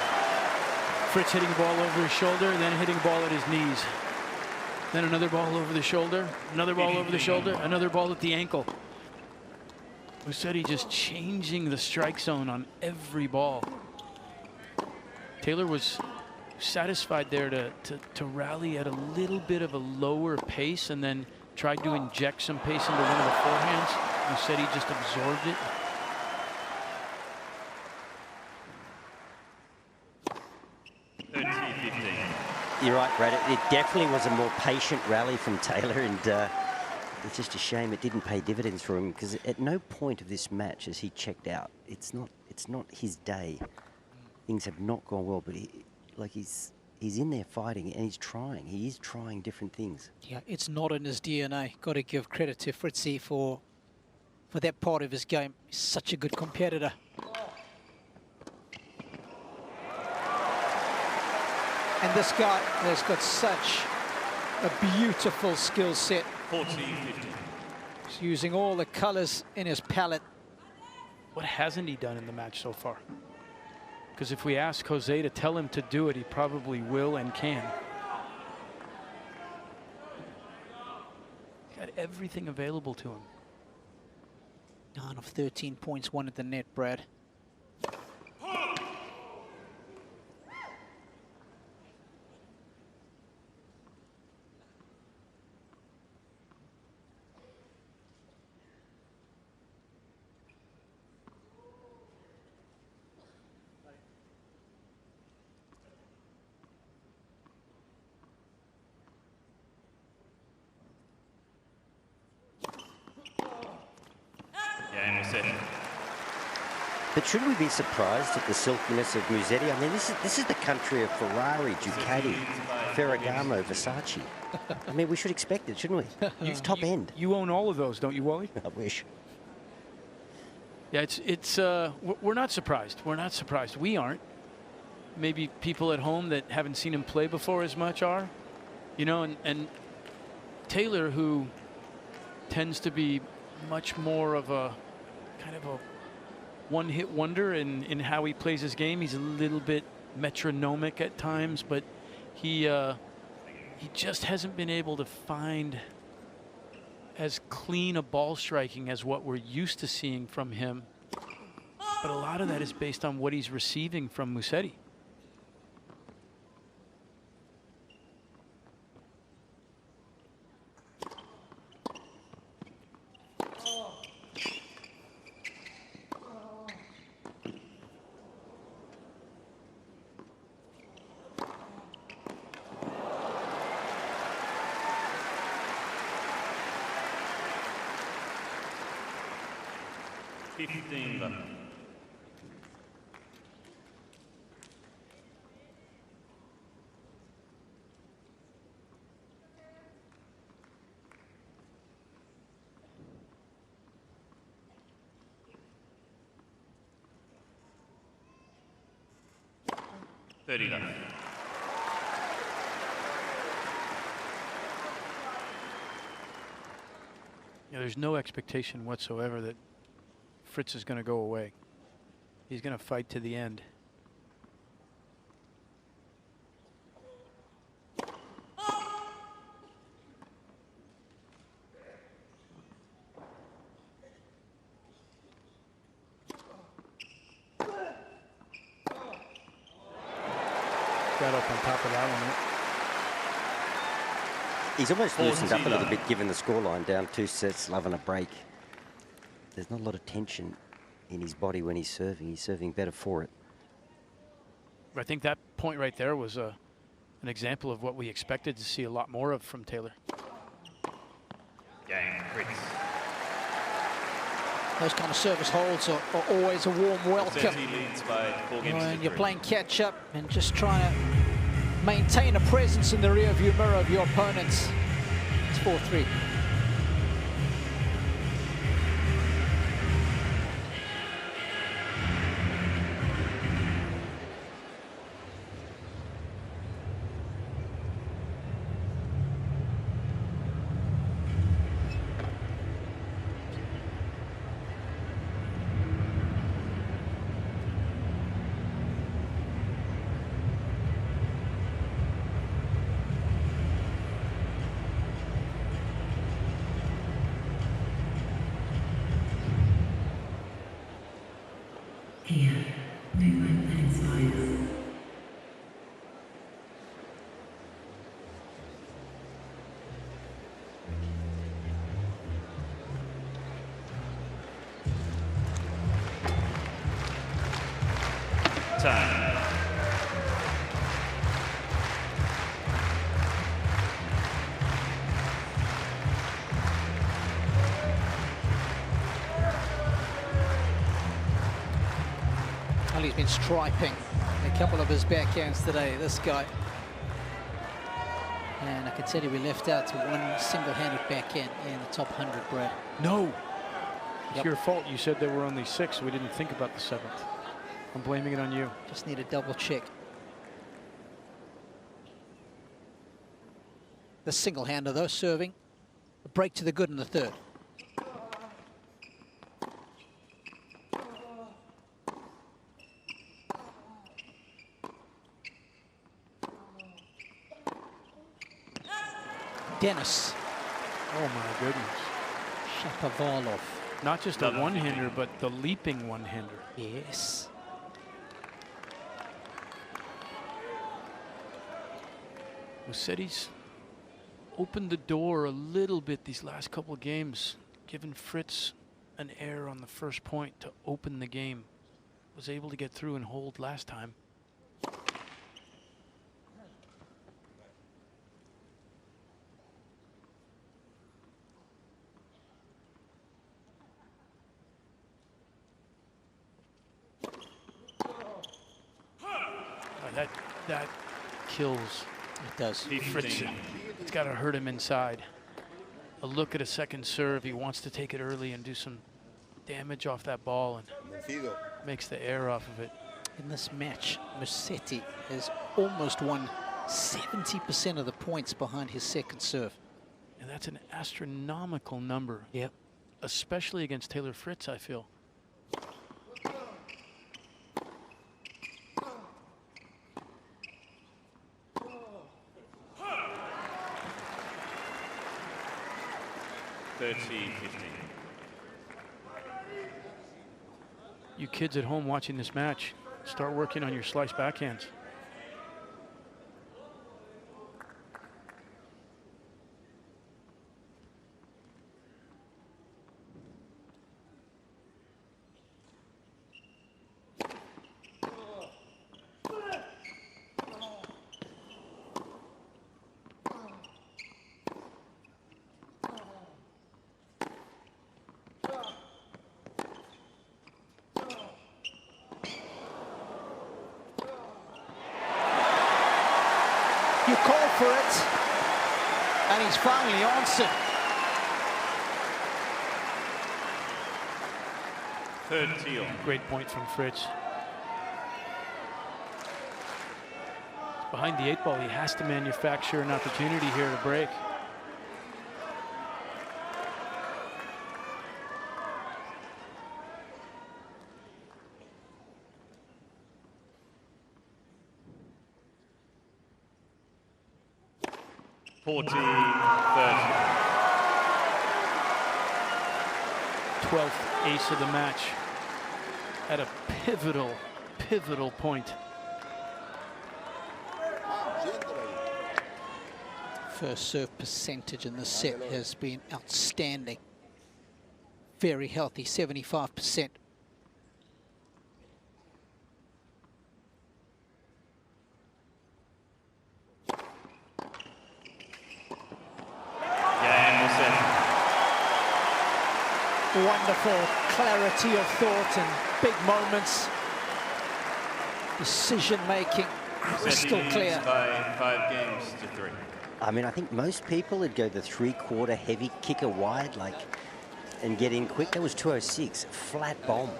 Fritz hitting the ball over his shoulder, then hitting a ball at his knees. Then another ball over the shoulder, another ball over the shoulder, another ball at the ankle. Musetti just changing the strike zone on every ball. Taylor was satisfied there to rally at a little bit of a lower pace and then tried to inject some pace into one of the forehands. Musetti just absorbed it. You're right, Brad. It definitely was a more patient rally from Taylor, and it's just a shame it didn't pay dividends for him, because at no point of this match has he checked out. It's not his day. Things have not gone well, but he's he's in there fighting and he's trying. He is trying different things. Yeah, it's not in his DNA. Got to give credit to Fritzy for that part of his game. He's such a good competitor. And this guy has got such a beautiful skill set. 14-15. He's using all the colors in his palette. What hasn't he done in the match so far? Because if we ask Jose to tell him to do it, he probably will and can. Got everything available to him. 9 of 13 points, 1 at the net, Brad. Game Musetti. But should we be surprised at the silkiness of Musetti? I mean, this is the country of Ferrari, Ducati, Ferragamo, Versace. I mean, we should expect it, shouldn't we? It's top end. You own all of those, don't you, Wally? I wish. Yeah, we're not surprised. We're not surprised. We aren't. Maybe people at home that haven't seen him play before as much are. You know, and Taylor, who tends to be much more of a kind of a one-hit wonder in how he plays his game. He's a little bit metronomic at times, but he just hasn't been able to find as clean a ball striking as what we're used to seeing from him. But a lot of that is based on what he's receiving from Musetti. $30. Yeah, there's no expectation whatsoever that Fritz is going to go away. He's going to fight to the end. Got up on top of that one. He's almost loosened up a little bit given the scoreline, down 2 sets, loving a break. There's not a lot of tension in his body when he's serving. He's serving better for it. I think that point right there was an example of what we expected to see a lot more of from Taylor. Game Fritz. Those kind of service holds are always a warm welcome. Musetti leads by 4 games When to you're 3. playing catch up and just trying to maintain a presence in the rear view mirror of your opponents. It's 4-3. Time. Well, he's been striping a couple of his backhands today, this guy. And I can tell you we left out one single-handed backhand in the top 100, Brad. No. It's Yep. your fault. You said there were only 6. We didn't think about the 7th. I'm blaming it on you. Just need a double check. The single-hander, though, serving. A break to the good in the third. Dennis Oh, my goodness. Shapovalov. Not just a one-hander, but the leaping one-hander. Yes. Musetti's opened the door a little bit these last couple of games, giving Fritz an error on the first point to open the game. Was able to get through and hold last time. That kills It does. Fritz. It's got to hurt him inside. A look at a second serve. He wants to take it early and do some damage off that ball, and Vencido. makes the air off of it. In this match, Musetti has almost won 70% of the points behind his second serve. And that's an astronomical number. Yep. Especially against Taylor Fritz, I feel. You kids at home watching this match, start working on your slice backhands. You called for it, and he's finally answered. Third teal. Great point from Fritz. Behind the 8 ball, he has to manufacture an opportunity here to break. $40-30. 12th ace of the match at a pivotal point. First serve percentage in this set has been outstanding. Very healthy, 75%. Wonderful clarity of thought and big moments. Decision making crystal clear. By 5 games to 3. I mean, I think most people would go the 3/4 heavy kicker wide, and get in quick. That was 206, flat bomb.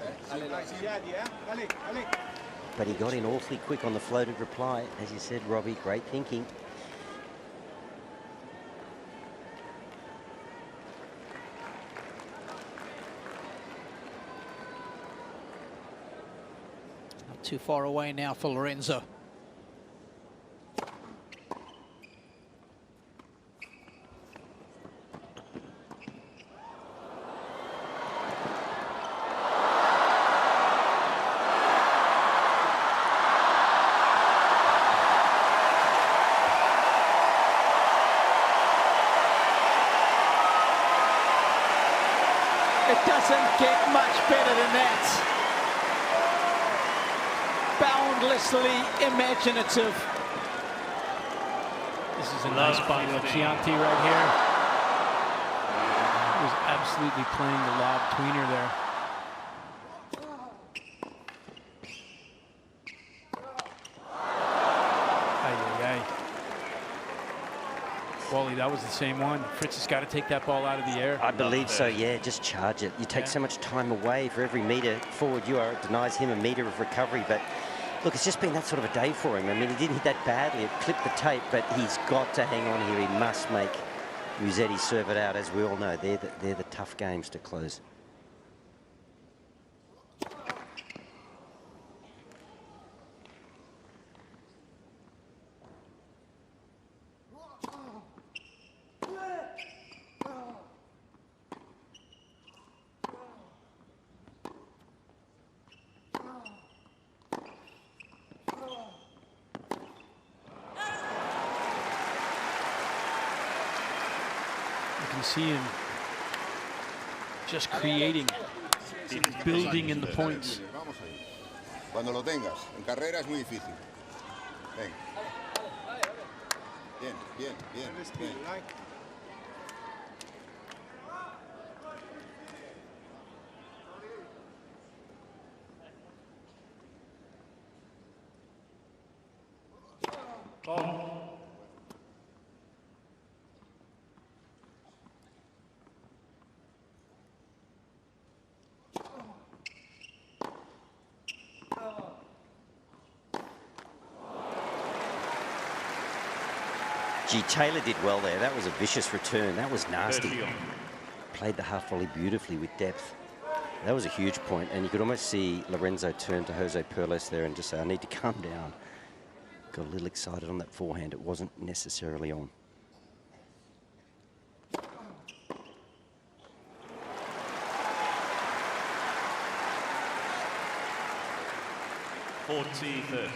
But he got in awfully quick on the floated reply. As you said, Robbie, great thinking. Not too far away now for Lorenzo. It doesn't get much better than that. Boundlessly imaginative. This is a nice bottle of Chianti right here. He was absolutely playing the lob tweener there. Ay, ay, ay. Wally, that was the same one. Fritz has got to take that ball out of the air. I believe so, yeah. Just charge it. You take so much time away for every metre forward you are. It denies him a metre of recovery. But look, it's just been that sort of a day for him. I mean, he didn't hit that badly. It clipped the tape, but he's got to hang on here. He must make Musetti serve it out. As we all know, they're the tough games to close. See him just creating, building in the points. Vamos ahí. Cuando lo tengas. En carrera es muy difícil. Venga. Bien, bien, bien, bien. Gee, Taylor did well there. That was a vicious return. That was nasty. 30 all. Played the half volley beautifully with depth. That was a huge point, and you could almost see Lorenzo turn to Jose Perles there and just say, I need to calm down. Got a little excited on that forehand. It wasn't necessarily on. $40-30.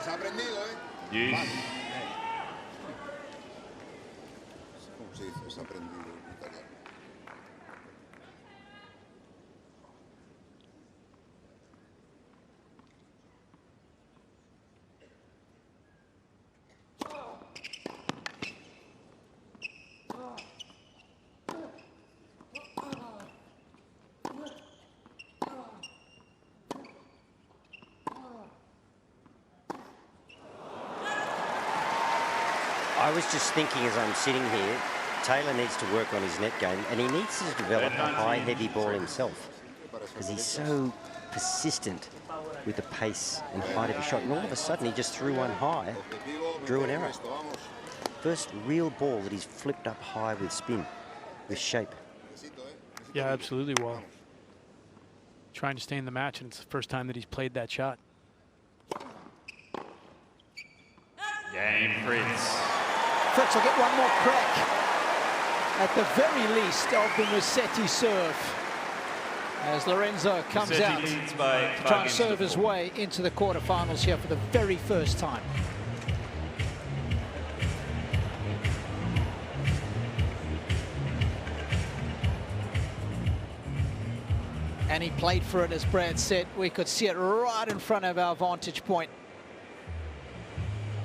Se ha aprendido, ¿eh? Yes. ¿Cómo se dice? Se ha aprendido en italiano. I was just thinking as I'm sitting here, Taylor needs to work on his net game, and he needs to develop a high, heavy ball himself, because he's so persistent with the pace and height of his shot. And all of a sudden, he just threw one high, drew an error. First real ball that he's flipped up high with spin, with shape. Yeah, absolutely. Well, trying to stay in the match, and it's the first time that he's played that shot. Game, Fritz. Fritz will get one more crack, at the very least, of the Musetti serve, as Lorenzo comes Musetti out leads by to 5 try and games serve to his 4. way into the quarterfinals here for the very first time. And he played for it, as Brad said. We could see it right in front of our vantage point.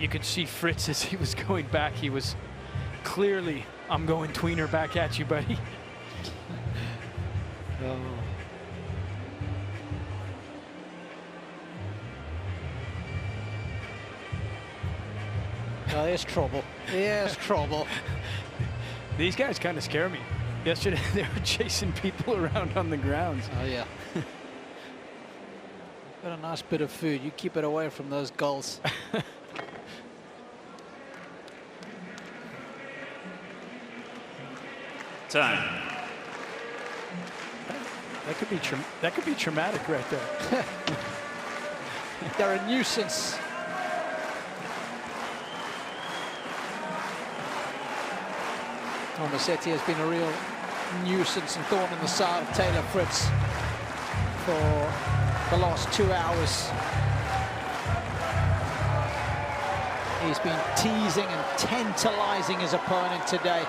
You could see Fritz as he was going back. He was clearly, I'm going tweener back at you, buddy. Oh. Oh, there's trouble. There's trouble. These guys kind of scare me. Yesterday, they were chasing people around on the grounds. Oh, yeah. Got a nice bit of food. You keep it away from those goals. Time. That could be traumatic right there. They're a nuisance. Musetti has been a real nuisance and thorn in the side of Taylor Fritz for the last 2 hours. He's been teasing and tantalizing his opponent today.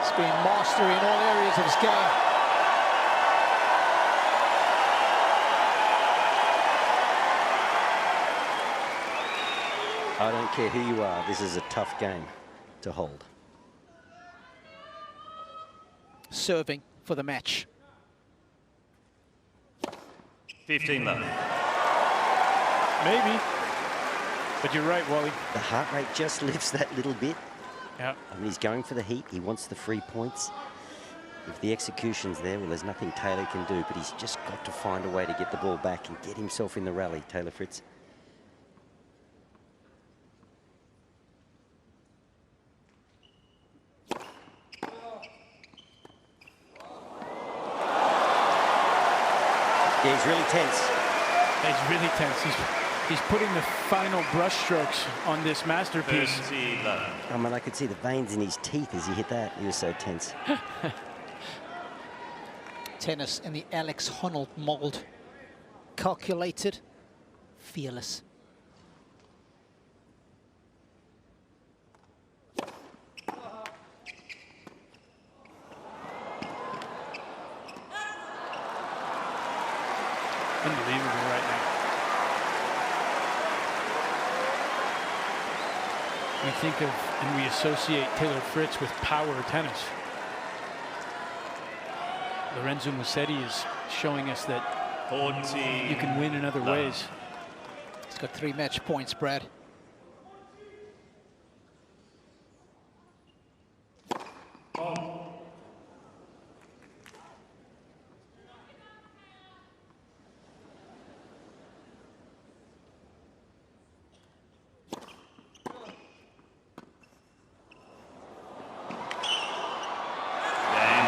He's been mastery in all areas of his game. I don't care who you are, this is a tough game to hold. Serving for the match. 15 love. Maybe. But you're right, Wally. The heart rate just lifts that little bit. Yeah. I mean, he's going for the heat. He wants the 3 points. If the execution's there, well, there's nothing Taylor can do, but he's just got to find a way to get the ball back and get himself in the rally, Taylor Fritz. Yeah, he's really tense. He's really tense. He's putting the final brush strokes on this masterpiece. 30 love. I mean, I could see the veins in his teeth as he hit that. He was so tense. Tennis in the Alex Honnold mold. Calculated, fearless. Unbelievable right now. We think of and we associate Taylor Fritz with power tennis. Lorenzo Musetti is showing us that 40 you can win in other love. ways. He's got 3 match points, Brad.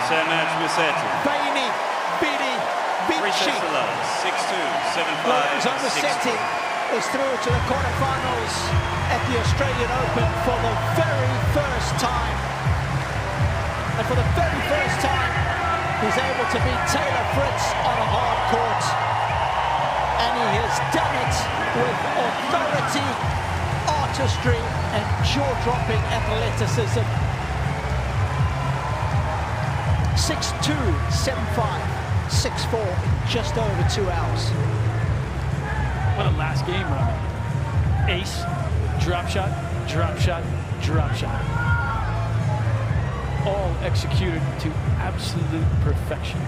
Match Musetti. Baini, Bini, 3 Vinci. sets to love. 6-2, 7-5, Lorenzo Musetti 6-2. is through to the quarterfinals at the Australian Open for the very first time. And for the very first time, he's able to beat Taylor Fritz on a hard court. And he has done it with authority, artistry, and jaw-dropping athleticism. 6-2, 7-5, 6-4 in just over 2 hours. What a last game, Robbie. Ace, drop shot, drop shot, drop shot. All executed to absolute perfection.